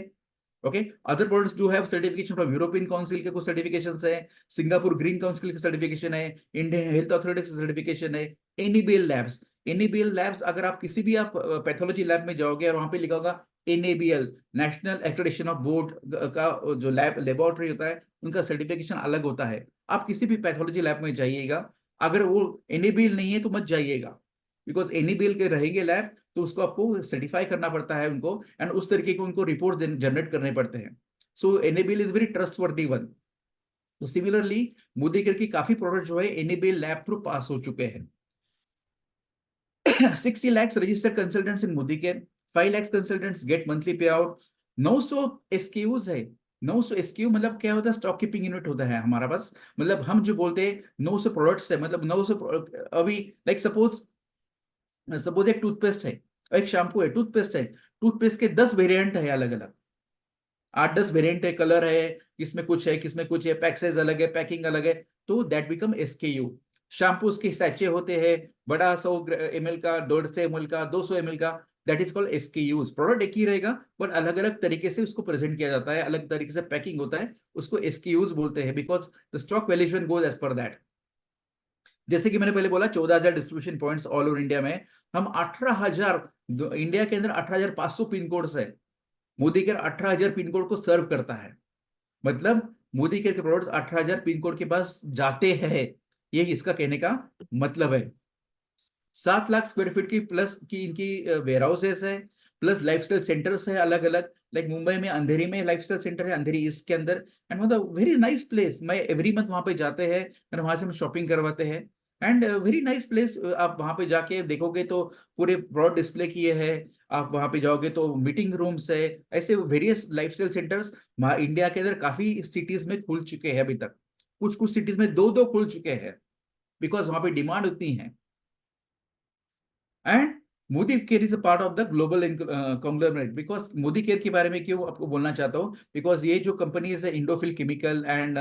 Okay, other products do have certification from European council के कुछ सर्टिफिकेशन है, सिंगापुर ग्रीन काउंसिल के सर्टिफिकेशन है, इंडियन हेल्थ अथॉरिटी से सर्टिफिकेशन है, एनएबीएल लैब्स। एनएबीएल लैब्स, अगर आप किसी भी आप पैथोलॉजी लैब में जाओगे और वहां पे लिखा होगा NABL, national accreditation of board का जो लेबोरेटरी होता है, उनका सर्टिफिकेशन अलग होता है। आप किसी भी पैथोलॉजी लैब में जाइएगा, अगर वो एनएबीएल नहीं है तो मत जाइएगा, बिकॉज एनएबीएल के रहेंगे लैब तो उसको आपको सर्टिफाई करना पड़ता है उनको, एंड उस तरीके के उनको रिपोर्ट जनरेट करने पड़ते हैं। So NABL is very trustworthy one. तो सिमिलरली मोदी केयर की काफी प्रोडक्ट जो है एनएबीएल लैब थ्रू पास हो चुके हैं। 60 lakhs registered consultants in Modi care, 5 lakhs consultants get monthly payout, 900 SKUs है। 900 SKU मतलब क्या होता है, स्टॉक कीपिंग यूनिट होता है हमारा पास। मतलब हम जो बोलते हैं 900 प्रोडक्ट्स है, मतलब 900 अभी लाइक सपोज एक टूथपेस्ट है, एक शैम्पू है, टूथपेस्ट है, टूथपेस्ट के 10 वेरिएंट है, अलग अलग 8-10 वेरिएंट है, कलर है, किसमें कुछ है, किसमें कुछ है, पैक साइज अलग है, पैकिंग अलग है, तो दैट बिकम SKU। शैम्पूज के सैचे होते हैं, बड़ा 100 ml का, 150 ml का, 200 ml का, that is called SKUs। Product एक ही रहेगा बट अलग अलग तरीके से उसको प्रेजेंट किया जाता है, अलग तरीके से पैकिंग होता है, उसको SKUs बोलते हैं, because the stock valuation goes as per that. जैसे कि मैंने पहले बोला 14,000 distribution points all over India में, हम 18,000, इंडिया के अंदर 18,500 पिन कोड्स है, मोदी केयर 18,000 पिन कोड को सर्व करता है। मतलब मोदी केयर के प्रोडक्ट्स 18,000 पिन कोड के पास जाते हैं, ये इसका कहने का मतलब है। 7 लाख स्क्वायर फीट की प्लस की इनकी वेयर हाउसेस है, प्लस लाइफस्टाइल सेंटर्स है अलग अलग। लाइक मुंबई में अंधेरी में लाइफस्टाइल सेंटर है, अंधेरी ईस्ट के अंदर, एंड मतलब वेरी नाइस प्लेस। मैं एवरी मंथ वहां पे जाते हैं एंड वहां से हम शॉपिंग करवाते हैं, एंड वेरी नाइस प्लेस। आप वहां पे जाके देखोगे तो पूरे ब्रॉड डिस्प्ले किए हैं, आप वहां पे जाओगे तो मीटिंग रूम्स है, ऐसे वेरियस लाइफस्टाइल सेंटर्स इंडिया के अंदर काफी सिटीज में खुल चुके हैं। अभी तक कुछ कुछ सिटीज में 2-2 खुल चुके हैं, बिकॉज वहां पे डिमांड उतनी है। And Modi care is a part of the global conglomerate. Because Modi care के बारे में क्यों आपको बोलना चाहता हूँ, बिकॉज ये जो कंपनीज है, Indofil chemical and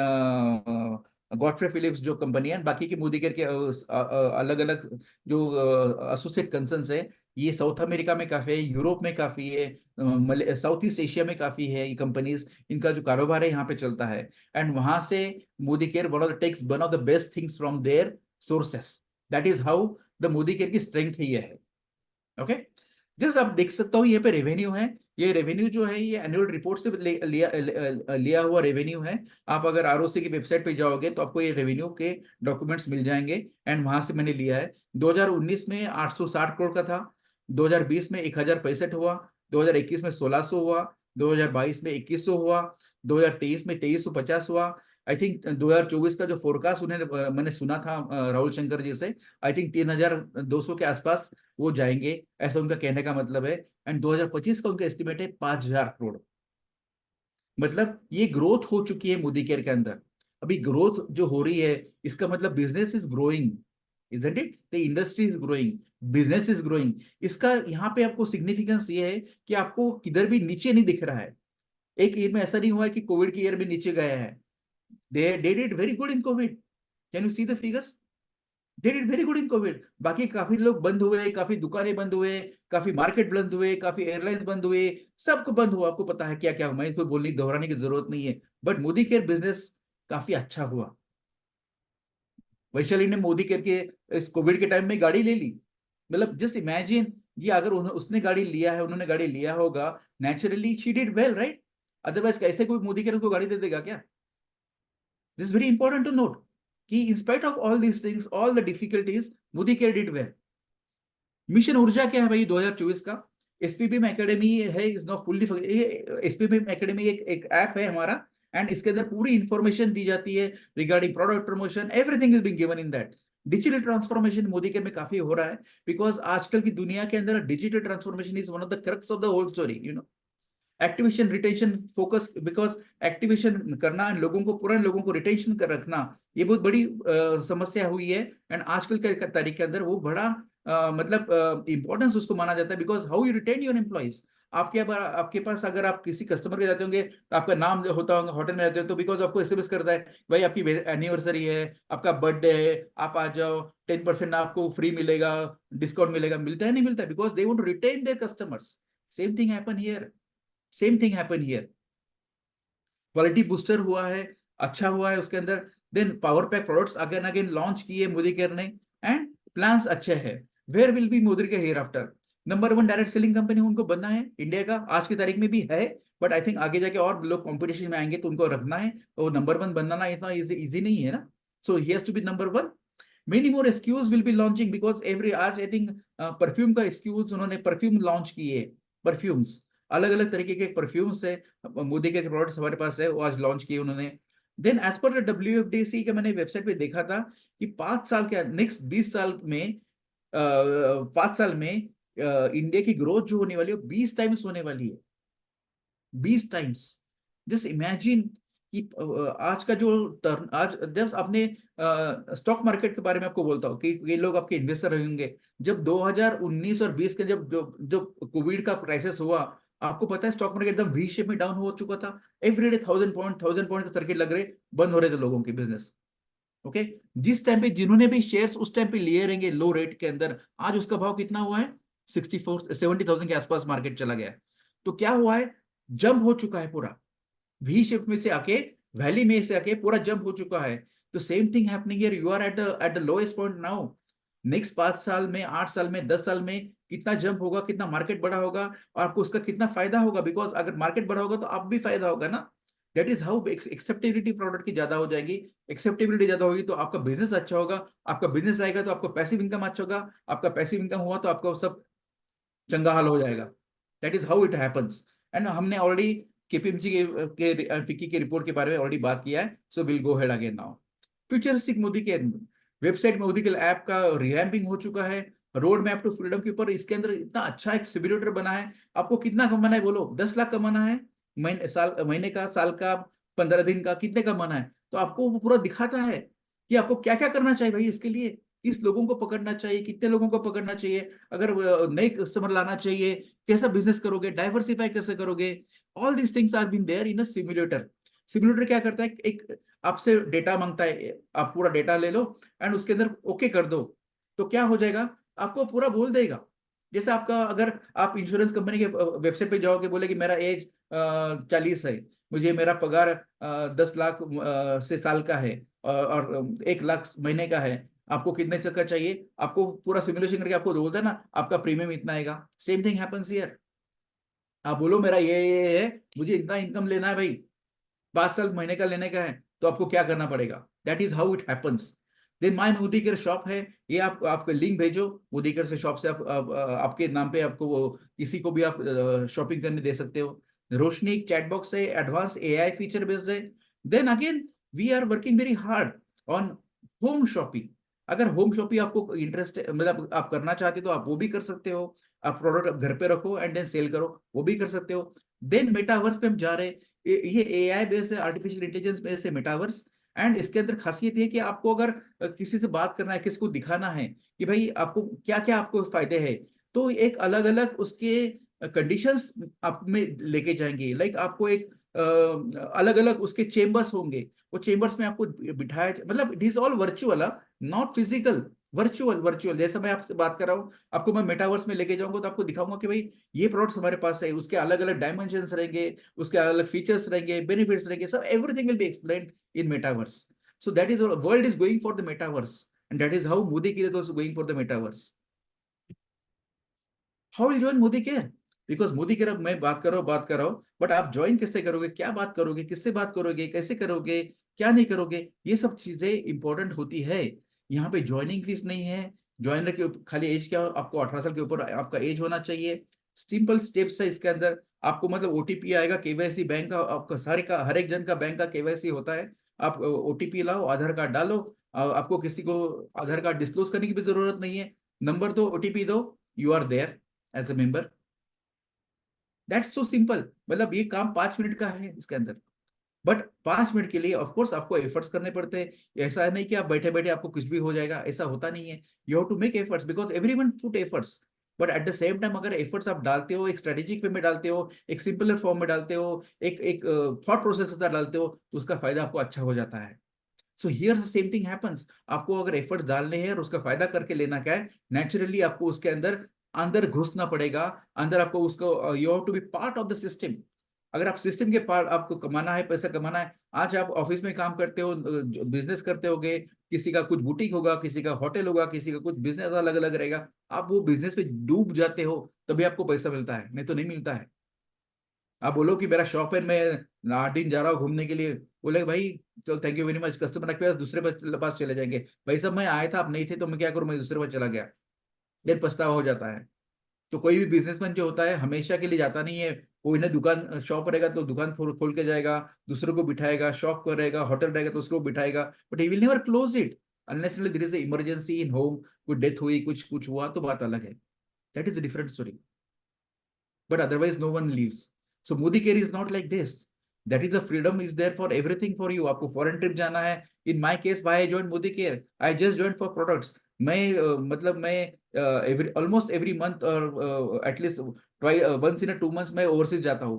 Godfrey Phillips जो कंपनी है, बाकी की मोदी केयर के अलग अलग जो एसोसिएट कंसर्न्स है, ये साउथ अमेरिका में काफी है, यूरोप में काफी है, साउथ ईस्ट एशिया में काफी है। ये कंपनीज, इनका जो कारोबार है यहाँ पे चलता है, एंड वहां से Modi care one of the best things from there sources. That is how the Modi care की स्ट्रेंथ ही है। ओके, जैसे आप देख सकते हो ये पे रेवेन्यू है, ये रेवेन्यू जो है ये एनुअल रिपोर्ट से लिया हुआ रेवेन्यू है। आप अगर ROC की वेबसाइट पे जाओगे तो आपको ये रेवेन्यू के डॉक्यूमेंट्स मिल जाएंगे, एंड वहां से मैंने लिया है। 2019 में 860 करोड़ का था, 2020 में 1065 हुआ, 2021 में 1600 हुआ, 2022 में 2100 हुआ, 2023 में 2350 हुआ। आई थिंक 2024 का जो फोरकास्ट उन्हें मैंने सुना था राहुल शंकर जी से, आई थिंक 3,200 के आसपास वो जाएंगे, ऐसा उनका कहने का मतलब है। एंड 2025 का उनका एस्टिमेट है 5,000 करोड़। मतलब ये ग्रोथ हो चुकी है मोदी केयर के अंदर। अभी ग्रोथ जो हो रही है, इसका मतलब business is growing, isn't it? The industry is growing, business is growing. इसका यहाँ पे आपको सिग्निफिकेंस ये है कि आपको किधर भी नीचे नहीं दिख रहा है। एक ईयर में ऐसा नहीं हुआ है कि कोविड के ईयर में नीचे गया है। they did very good in COVID. Can you see the figures? They did very good in COVID. बाकी काफी लोग बंद हुए, काफी दुकानें बंद हुए, काफी मार्केट बंद हुए, काफी एयरलाइंस बंद हुए, सब बंद हुआ। आपको पता है क्या क्या हुआ, कोई बोलने दोहराने की जरूरत नहीं है। बट मोदी केयर बिजनेस काफी अच्छा हुआ। वैशाली ने मोदी केयर के इस कोविड के टाइम में गाड़ी ले ली। मतलब जस्ट इमेजिन, ये अगर उसने गाड़ी लिया है, उन्होंने गाड़ी लिया होगा, naturally she did well, right? Otherwise कैसे कोई मोदी केयर को गाड़ी दे देगा क्या? This very important to note कि in spite of all these things, all the difficulties, Modicare did well. Mission Urja क्या है भाई 2024 का? एसपीबीएम एकेडमी है, is not fully. SPBM academy एक ऐप है हमारा, एंड इसके अंदर पूरी इंफॉर्मेशन दी जाती है regarding product promotion, everything is being given in that. Digital transformation Modi care में काफी हो रहा है, बिकॉज आजकल की दुनिया के अंदर digital transformation is one of the crux of the whole story, you know. Activation retention focus, because activation करना, लोगों को, पुराने लोगों को रिटेंशन कर रखना, ये बहुत बड़ी समस्या हुई है। एंड आजकल के तारीख के अंदर वो बड़ा मतलब इंपॉर्टेंस उसको माना जाता है, because how you retain your employees. आपके पास अगर आप किसी कस्टमर के जाते होंगे तो आपका नाम होता होगा, होटल में जाते हो तो बिकॉज आपको एसएमएस करता है, भाई आपकी एनिवर्सरी है, आपका बर्थडे है, आप आ जाओ, 10% आपको फ्री मिलेगा, डिस्काउंट मिलेगा। मिलता है नहीं मिलता है? Because they want to retain their customers. Same thing happen here, same thing happen here. Quality booster हुआ है, अच्छा हुआ है उसके अंदर। Then power pack products again again launch किए मोदी केयर ने, एंड प्लान्स अच्छे हैं। Where will be Modi care here after? Number 1 direct selling company उनको बनना है इंडिया का, आज की तारीख में भी है, बट आई थिंक आगे जाके और लोग कॉम्पिटिशन में आएंगे तो उनको रखना है, और नंबर 1 बनना इतना इजी नहीं है ना। So he has to be number 1। Many more SKUs will be launching, because every, आज आई थिंक परफ्यूम का SKUs उन्होंने परफ्यूम लॉन्च किए, परफ्यूम्स, अलग अलग तरीके के परफ्यूम्स है, मोदी के प्रोडक्ट्स हमारे पास है, वो आज लॉन्च किए उन्होंने। Then as per the WFDC के मैंने वेबसाइट पे देखा था कि 5 साल के नेक्स्ट 20 साल में 5 साल में इंडिया की ग्रोथ जो होने वाली है 20 टाइम्स होने वाली है, 20 टाइम्स। जस्ट इमेजिन कि आज का जो टर्न, आज जब आपने स्टॉक मार्केट के बारे में आपको बोलता हूँ कि ये लोग आपके इन्वेस्टर होंगे, जब 2019 और 20 के जब जब कोविड का क्राइसिस हुआ, आपको पता है स्टॉक मार्केट एकदम वी शेप में डाउन हो चुका था। एवरीडे 1000 पॉइंट के सर्किट लग रहे, बंद हो रहे थे लोगों के बिजनेस। ओके, जिस टाइम पे जिन्होंने भी शेयर्स उस टाइम पे लिए रहेंगे लो रेट के अंदर, आज उसका भाव कितना हुआ है? 70,000 के आसपास मार्केट चला गया है। तो क्या हुआ है? जंप हो चुका है पूरा, वी शेप में से आके, वैली में से आके पूरा जंप हो चुका है। तो same thing happening here, you are at the lowest point now. Next 5 साल में, 8 साल में, 10 साल में कितना जंप होगा, कितना मार्केट बड़ा होगा, और आपको उसका कितना फायदा होगा, बिकॉज अगर मार्केट बड़ा होगा तो आप भी फायदा होगा ना। That is how acceptability product की ज्यादा हो जाएगी। एक्सेप्टेबिलिटी ज्यादा होगी तो आपका बिजनेस अच्छा होगा, आपका बिजनेस आएगा तो आपका पैसिव इनकम अच्छा होगा, आपका पैसिव इनकम हुआ तो आपका सब चंगा हाल हो जाएगा। That is how it happens. And हमने ऑलरेडी केपीएमजी के फिक्की के रिपोर्ट के बारे में ऑलरेडी बात किया है, so will go head again now. Futuristic Modi के वेबसाइट, मोदी के ऐप का रिवैम्पिंग हो चुका है, रोड मैप टू फ्रीडम के ऊपर इसके अंदर इतना अच्छा एक सिम्युलेटर बना है। आपको कितना कमाना है बोलो? 10 लाख कमाना है महीने का, साल का, 15 दिन का, कितने कमाना है? तो आपको वो पूरा दिखाता है कि आपको क्या क्या करना चाहिए भाई इसके लिए, किस लोगों को पकड़ना चाहिए, कितने लोगों को पकड़ना चाहिए, अगर नए कस्टमर लाना चाहिए, कैसा बिजनेस करोगे, डाइवर्सिफाई कैसे करोगे। All these things are been there in a simulator. Simulator क्या करता है? एक आपसे डेटा मांगता है, आप पूरा डेटा ले लो एंड उसके अंदर ओके कर दो, तो क्या हो जाएगा? आपको पूरा बोल देगा। जैसे आपका, अगर आप इंश्योरेंस कंपनी के वेबसाइट पे जाओगे, बोले कि मेरा एज 40 है, मुझे मेरा पगार 10 लाख से साल का है, और 1 लाख महीने का है, आपको कितने तक का चाहिए, आपको पूरा सिमुलेशन करके आपको बोलता है ना आपका प्रीमियम इतना आएगा। Same thing happens here. आप बोलो मेरा ये है, मुझे इतना इनकम लेना है भाई, 5 साल महीने का लेने का है, तो आपको क्या करना पड़ेगा? That is how it happens. Then my Modi care shop है, ये आपको लिंक भेजो मोदी केयर से, शॉप से आपके नाम पे आपको किसी को भी आप शॉपिंग करने दे सकते हो। रोशनी एक चैट बॉक्स है, एडवांस AI फीचर बेस्ड है। Then again we are working very hard on home shopping. अगर होम शॉपिंग आपको इंटरेस्ट, मतलब आप करना चाहते हो तो आप वो भी कर सकते हो। आप प्रोडक्ट घर पे रखो एंड देन सेल करो, वो भी कर सकते हो। देन मेटावर्स पे हम जा रहे हैं, ये AI बेस्ड है, आर्टिफिशियल इंटेलिजेंस बेस्ड है मेटावर्स। एंड इसके अंदर खासियत ये है कि आपको अगर किसी से बात करना है, किसी को दिखाना है कि भाई आपको क्या क्या आपको फायदे हैं, तो एक अलग अलग उसके कंडीशंस आप में लेके जाएंगे। लाइक आपको एक अलग अलग उसके चेम्बर्स होंगे, वो चेम्बर्स में आपको बिठाया, मतलब it is all virtual, not physical, virtual virtual जैसा मैं आपसे बात कर रहा हूँ, आपको मैं मेटावर्स में लेके जाऊंगा तो आपको दिखाऊंगा कि भाई ये प्रोडक्ट्स हमारे पास है, उसके अलग अलग डायमेंशंस रहेंगे, उसके अलग अलग फीचर्स रहेंगे, बेनिफिट्स रहेंगे, सब everything will be explained in metaverse. So that is world is going for the metaverse, and that is how Modi Care is also going for the metaverse. How will join Modi Care? Because Modi Care अब मैं बात कर रहा हूँ, but आप join किससे करोगे, क्या बात करोगे, किससे बात करोगे, कैसे करोगे, क्या नहीं करोगे, ये सब चीजें इंपॉर्टेंट होती है. यहाँ पे ज्वाइनिंग फीस नहीं है. ज्वाइनर के खाली एज क्या, आपको 18 साल के ऊपर आपका एज होना चाहिए. सिंपल स्टेप्स है इसके अंदर. आपको मतलब ओटीपी आएगा, केवाईसी बैंक का आपका सारे का हर एक जन का बैंक का केवाईसी होता है. आप ओटीपी लाओ, आधार कार्ड डालो. आपको किसी को आधार कार्ड डिस्क्लोज करने की भी जरूरत नहीं है. नंबर दो, ओटीपी दो, you are there as a member. That's so simple. मतलब ये काम 5 मिनट का है इसके अंदर. बट 5 मिनट के लिए ऑफ कोर्स आपको एफर्ट्स करने पड़ते हैं. ऐसा है नहीं कि आप बैठे बैठे आपको कुछ भी हो जाएगा, ऐसा होता नहीं है. You have to make efforts because everyone put efforts. But at the same time अगर एफर्ट्स आप डालते हो, एक स्ट्रेटेजिक वे में डालते हो, एक सिंपलर फॉर्म में डालते हो, एक एक थॉट प्रोसेस के साथ डालते हो, तो उसका फायदा आपको अच्छा हो जाता है. So here same thing happens. आपको अगर एफर्ट्स डालने हैं और उसका फायदा करके लेना क्या है, नेचुरली आपको उसके अंदर अंदर घुसना पड़ेगा. अंदर आपको उसको you have to be part of the system. अगर आप सिस्टम के पार्ट, आपको कमाना है, पैसा कमाना है. आज आप ऑफिस में काम करते हो, बिजनेस करते होगे, किसी का कुछ बुटीक होगा, किसी का होटल होगा, किसी का कुछ बिजनेस अलग अलग रहेगा. आप वो बिजनेस पे डूब जाते हो तभी आपको पैसा मिलता है, नहीं तो नहीं मिलता है. आप बोलो कि मेरा शॉप है, मैं 8 दिन जा रहा हूँ घूमने के लिए, बोले भाई चलो thank you very much, customer के पास दूसरे पास चले जाएंगे. भाई साहब मैं आया था, आप नहीं थे, तो मैं क्या करूँ, मैं दूसरे पास चला गया. देन पछतावा हो जाता है. तो कोई भी बिजनेसमैन जो होता है हमेशा के लिए जाता नहीं है. कोई ना दुकान शॉप रहेगा तो दुकान खोल के जाएगा, दूसरों को बिठाएगा, शॉप करेगा, होटल रहेगा तो उसको बिठाएगा, but he will never close it unless there is emergency in home. कोई डेथ हुई, कुछ कुछ हुआ तो बात अलग है. That is a different story. But otherwise no one leaves. So Modi Care is not like this. That is the freedom is there for everything for you. आपको फॉरेन ट्रिप जाना है. In my case, why I joined Modi Care? I just joined for products. मैं मतलब मैं almost every month or at least once in a 2 months मैं overseas जाता हूँ.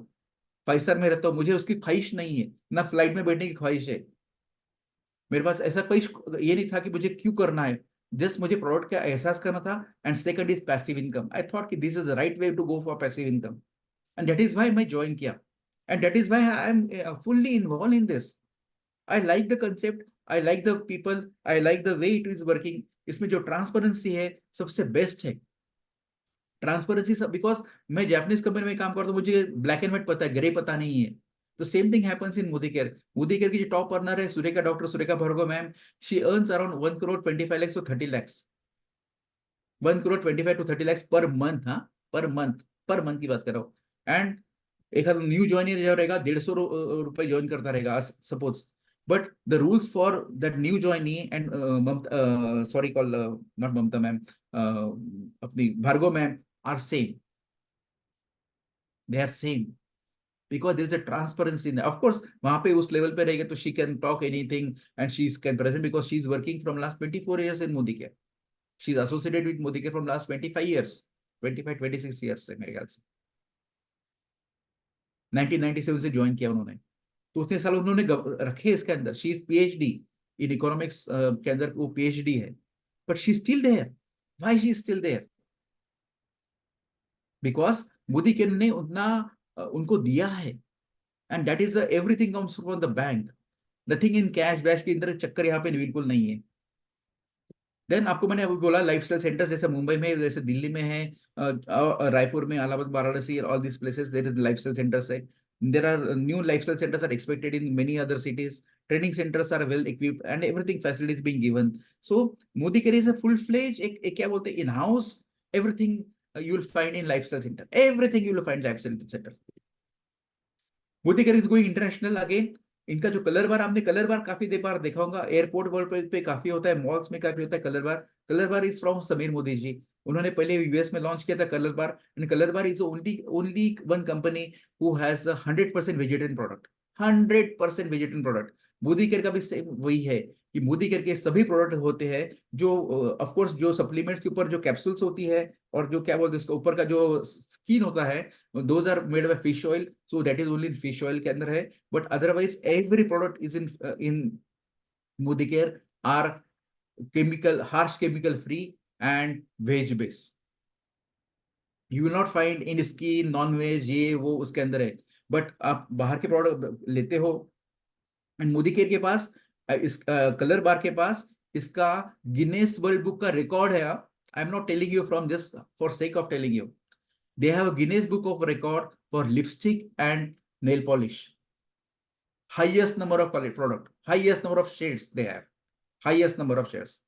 5 star में रहता हूँ. मुझे उसकी ख्वाहिश नहीं है, ना फ्लाइट में बैठने की ख्वाहिश है. मेरे पास ऐसा कोई ये नहीं था कि मुझे क्यों करना है. जस्ट मुझे प्रोडक्ट का एहसास करना था. And second is passive income. I thought कि this is the right way to go for passive income, and that is why मैं ज्वाइन किया. And that is why I am fully involve in this. I like the concept, I like the people, I like the way it is working. इसमें जो transparency है सबसे best है. Transparency सब, because मैं Japanese company में काम करता हूँ, मुझे ब्लैक एंड व्हाइट पता है, ग्रे पता नहीं है. तो same thing happens in Modi care. Modi care की जो टॉप अर्नर है Surekha, doctor Surekha Bhargava ma'am, she earns around 1 crore 25 lakhs to 30 lakhs. 1 crore 25 to 30 lakhs per month. हाँ, पर मंथ की बात कर रहा हूँ. एंड एक न्यू ज्वाइनर जो रहेगा 150 रुपए ज्वाइन करता रहेगा suppose. But the rules for that new joinee and sorry call not Mamta ma'am, अपनी Bhargav ma'am are same. They are same because there is a transparency in there. Of course वहां पे उस level पे रहेगा तो she can talk anything and she can present because she is working from last 24 years in Modi Care. She is associated with Modi Care from last 25 years, 25-26 years है मेरे ख्याल से. 1997 से ज्वाइन किया उन्होंने, तो उतने साल उन्होंने रखे इसके अंदर. She is PhD in economics के अंदर, वो PhD है, but she still there. Why she still there? Because Modi care ने उतना उनको दिया है. And that is everything comes from the bank. Nothing in cash वैश के अंदर चक्कर यहाँ पे बिल्कुल नहीं है. देन आपको मैंने अभी बोला लाइफस्टाइल सेंटर्स जैसे मुंबई में, जैसे दिल्ली में है, रायपुर में, Allahabad, Varanasi, all this places there is lifestyle centers है. There are new lifestyle centers are expected in many other cities. Training centers are well equipped and everything facilities being given. So Modi care is a full fledge, एक क्या बोलते हैं, in house. Everything you will find in lifestyle center. Everything you will find lifestyle center. Modi care is going international again. इनका जो colour बार, आपने colour बार काफी देर बार देखा होगा, एयरपोर्ट वर्ल्ड पे काफी होता है, मॉल्स में काफी होता है colour bar. Colour bar is from Sameer Modi ji. उन्होंने पहले यूएस में लॉन्च किया था colour bar. And colour bar is only one company who has 100% vegetarian product. 100% vegetarian product. Modi care का भी सेम वही है कि मोदी केयर के सभी प्रोडक्ट होते हैं जो ऑफ कोर्स जो सप्लीमेंट्स के ऊपर जो कैप्सूल्स होती है और जो क्या बोलते हैं उसके ऊपर का जो स्किन होता है, those are made by fish oil. So that is only fish oil के अंदर है. But otherwise every product is in Modi care are harsh chemical free and veg based. You will not find in इसकी non veg ये वो उसके अंदर है, but आप बाहर के प्रोडक्ट लेते हो एंड मोदी केयर के पास इस कलर बार के पास इसका गिनेस वर्ल्ड बुक का रिकॉर्ड है. I am not telling you from just for sake of telling you. They have a Guinness book of record for lipstick and nail polish. Highest number of product, highest number of shades they have, highest number of shades.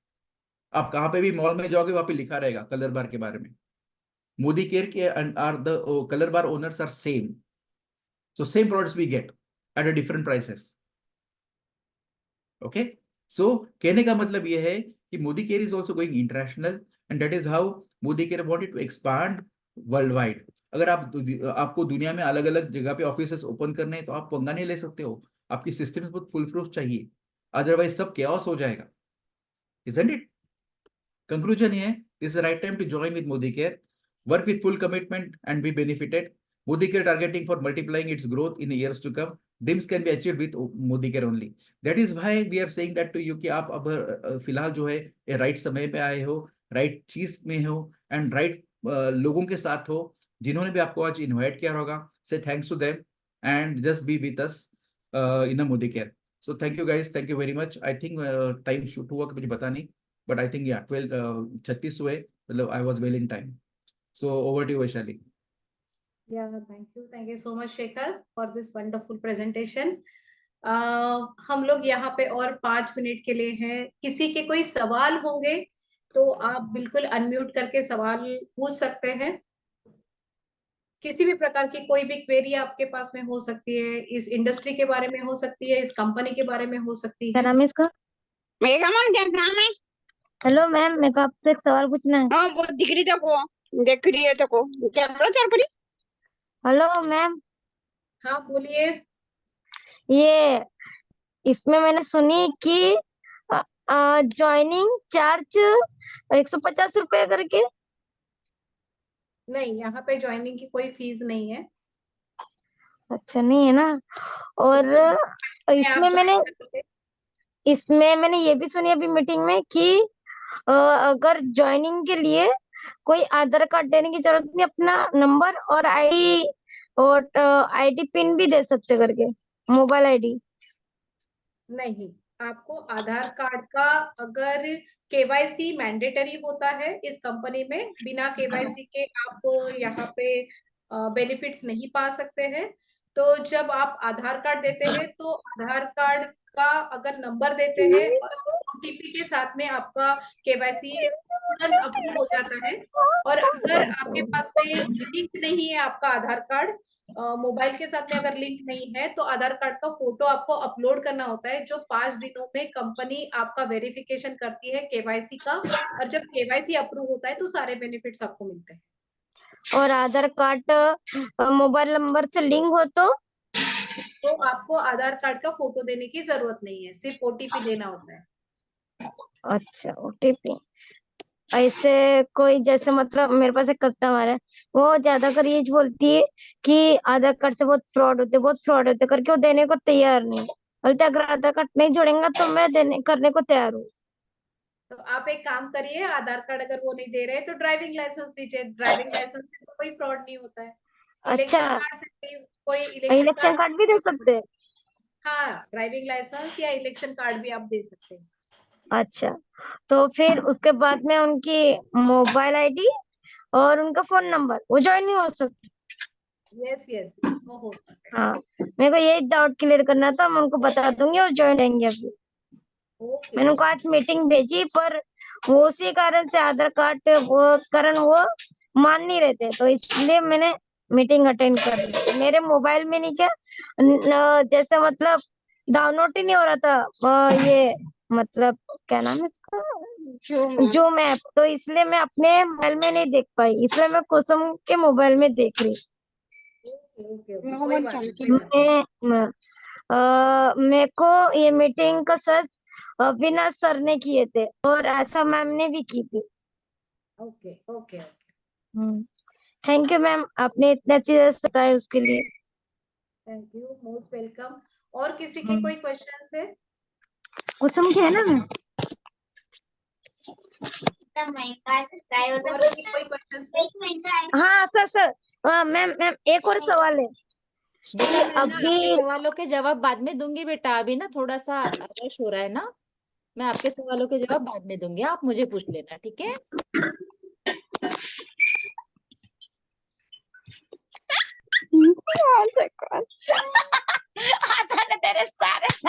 आप कहाँ पे भी mall में जाओगे वहां पे लिखा रहेगा कलर बार के बारे में. मोदी केयर के are the colour bar owners are same. So same products we get at a different prices. Okay. So कहने का मतलब ये है कि Modi care is also going international and that is how Modi care wanted to expand worldwide. अगर आपको दुनिया में अलग अलग जगह पे ऑफिसेस ओपन करने हैं तो आप पंगा नहीं ले सकते हो. आपकी सिस्टम बहुत फुल प्रूफ चाहिए, अदरवाइज सब chaos हो जाएगा. Isn't it? Conclusion है, this is the right time to join with Modi care. Work with full commitment and be benefited. Modi Care targeting for multiplying its growth in the years to come. Dreams can be achieved with Modi Care only. That is why we are saying that to you कि आप अब फिलहाल जो है ये right समय पे आए हो, राइट चीज में हो एंड राइट लोगों के साथ हो जिन्होंने भी आपको आज इनवाइट किया होगा. So thanks to them and just be with us in a Modi care. So thank you guys, thank you very much. I think time shoot हुआ कि मुझे पता नहीं, बट आई थिंक या 12:36 हुए, मतलब I was well in time. So over to you, Vaishali. Yeah, thank you so much, Shekhar, for this wonderful presentation. हम लोग यहाँ पे और 5 मिनट के लिए हैं. किसी के कोई सवाल होंगे तो आप बिल्कुल अनम्यूट करके सवाल पूछ सकते हैं. किसी भी प्रकार की कोई भी क्वेरी आपके पास में हो सकती है, इस इंडस्ट्री के बारे में हो सकती है, इस कंपनी के बारे में हो सकती क्या है. नाम है इसका? मेरा मन क्या नाम है? हेलो मैम, मेरे को आपसे एक सवाल पूछना है. हाँ, वो दिख रही को, देख रही है को क्या बोला चार परी? हेलो मैम, हाँ बोलिए. ये इसमें मैंने सुनी कि ज्वाइनिंग चार्ज 150 रुपए करके. नहीं, यहाँ पे ज्वाइनिंग की कोई फीस नहीं है. अच्छा, नहीं है ना. और इसमें मैंने ये भी सुनी अभी मीटिंग में कि अगर ज्वाइनिंग के लिए कोई आधार कार्ड देने की जरूरत नहीं, अपना नंबर और आईडी और आईडी पिन भी दे सकते करके, मोबाइल आईडी. नहीं, आपको आधार कार्ड का अगर केवाईसी मैंडेटरी होता है इस कंपनी में, बिना केवाईसी के आप यहाँ पे बेनिफिट्स नहीं पा सकते हैं. तो जब आप आधार कार्ड देते हैं तो आधार कार्ड का अगर नंबर देते हैं और ओटीपी के साथ में आपका केवाईसी तुरंत अप्रूव हो जाता है. और अगर आपके पास में लिंक नहीं है आपका आधार कार्ड, मोबाइल के साथ में अगर लिंक नहीं है तो आधार कार्ड का फोटो आपको अपलोड करना होता है, जो 5 दिनों में कंपनी आपका वेरिफिकेशन करती है केवाईसी का. और जब केवाईसी अप्रूव होता है तो सारे बेनिफिट्स आपको मिलते हैं. और आधार कार्ड मोबाइल नंबर से लिंक हो तो आपको आधार कार्ड का फोटो देने की जरूरत नहीं है, सिर्फ ओटीपी देना होता है. अच्छा, ओटीपी. ऐसे कोई जैसे मतलब मेरे पास एक कस्टमर है, वो ज्यादातर ये बोलती है कि आधार कार्ड से बहुत फ्रॉड होते करके वो देने को तैयार नहीं. बोलते अगर आधार कार्ड नहीं जोड़ेंगे तो मैं करने को तैयार हूँ. तो आप एक काम करिए, आधार कार्ड अगर वो नहीं दे रहे तो ड्राइविंग लाइसेंस दीजिए. ड्राइविंग लाइसेंस से तो कोई फ्रॉड नहीं होता है. इलेक्शन अच्छा, कार्ड से कोई इलेक्शन कार्ड भी दे सकते हैं? हाँ, ड्राइविंग लाइसेंस या इलेक्शन कार्ड भी आप दे सकते हैं. अच्छा, तो फिर उसके बाद में उनकी मोबाइल आईडी और उनका फोन नंबर वो ज्वाइन नहीं हो सकता? यस, वो हो सकता है. हाँ, मेरे को ये डाउट क्लियर करना था, मैं उनको बता दूंगी और ज्वाइन रहेंगे. अभी मैंने उनको आज मीटिंग भेजी, पर वो उसी कारण से आधार कार्ड वो मान नहीं रहते, तो इसलिए मैंने मीटिंग अटेंड कर ली. मेरे मोबाइल में नहीं क्या जैसे मतलब डाउनलोड ही नहीं हो रहा था ये मतलब क्या नाम है इसका, जूम ऐप. तो इसलिए मैं अपने मोबाइल में नहीं देख पाई, इसलिए मैं कुसुम के मोबाइल में देख रही. कोई बात नहीं. मेरे को ये मीटिंग का सर्च अविनाश सर ने किए थे और ऐसा मैम ने भी की थी. ओके. थैंक यू मैम, आपने इतने अच्छे से बताया उसके लिए. Thank you, most welcome. और किसी के कोई क्वेश्चन है? कुसुम के है ना मैम? और भी कोई क्वेश्चन? हाँ सर मैम एक और सवाल है बेटा मैं ना अभी आपके सवालों के जवाब बाद में दूंगी बेटा, अभी ना थोड़ा सा रश हो रहा है ना, मैं आपके सवालों के जवाब बाद में दूंगी, आप मुझे पूछ लेना, ठीक है? तेरे सारे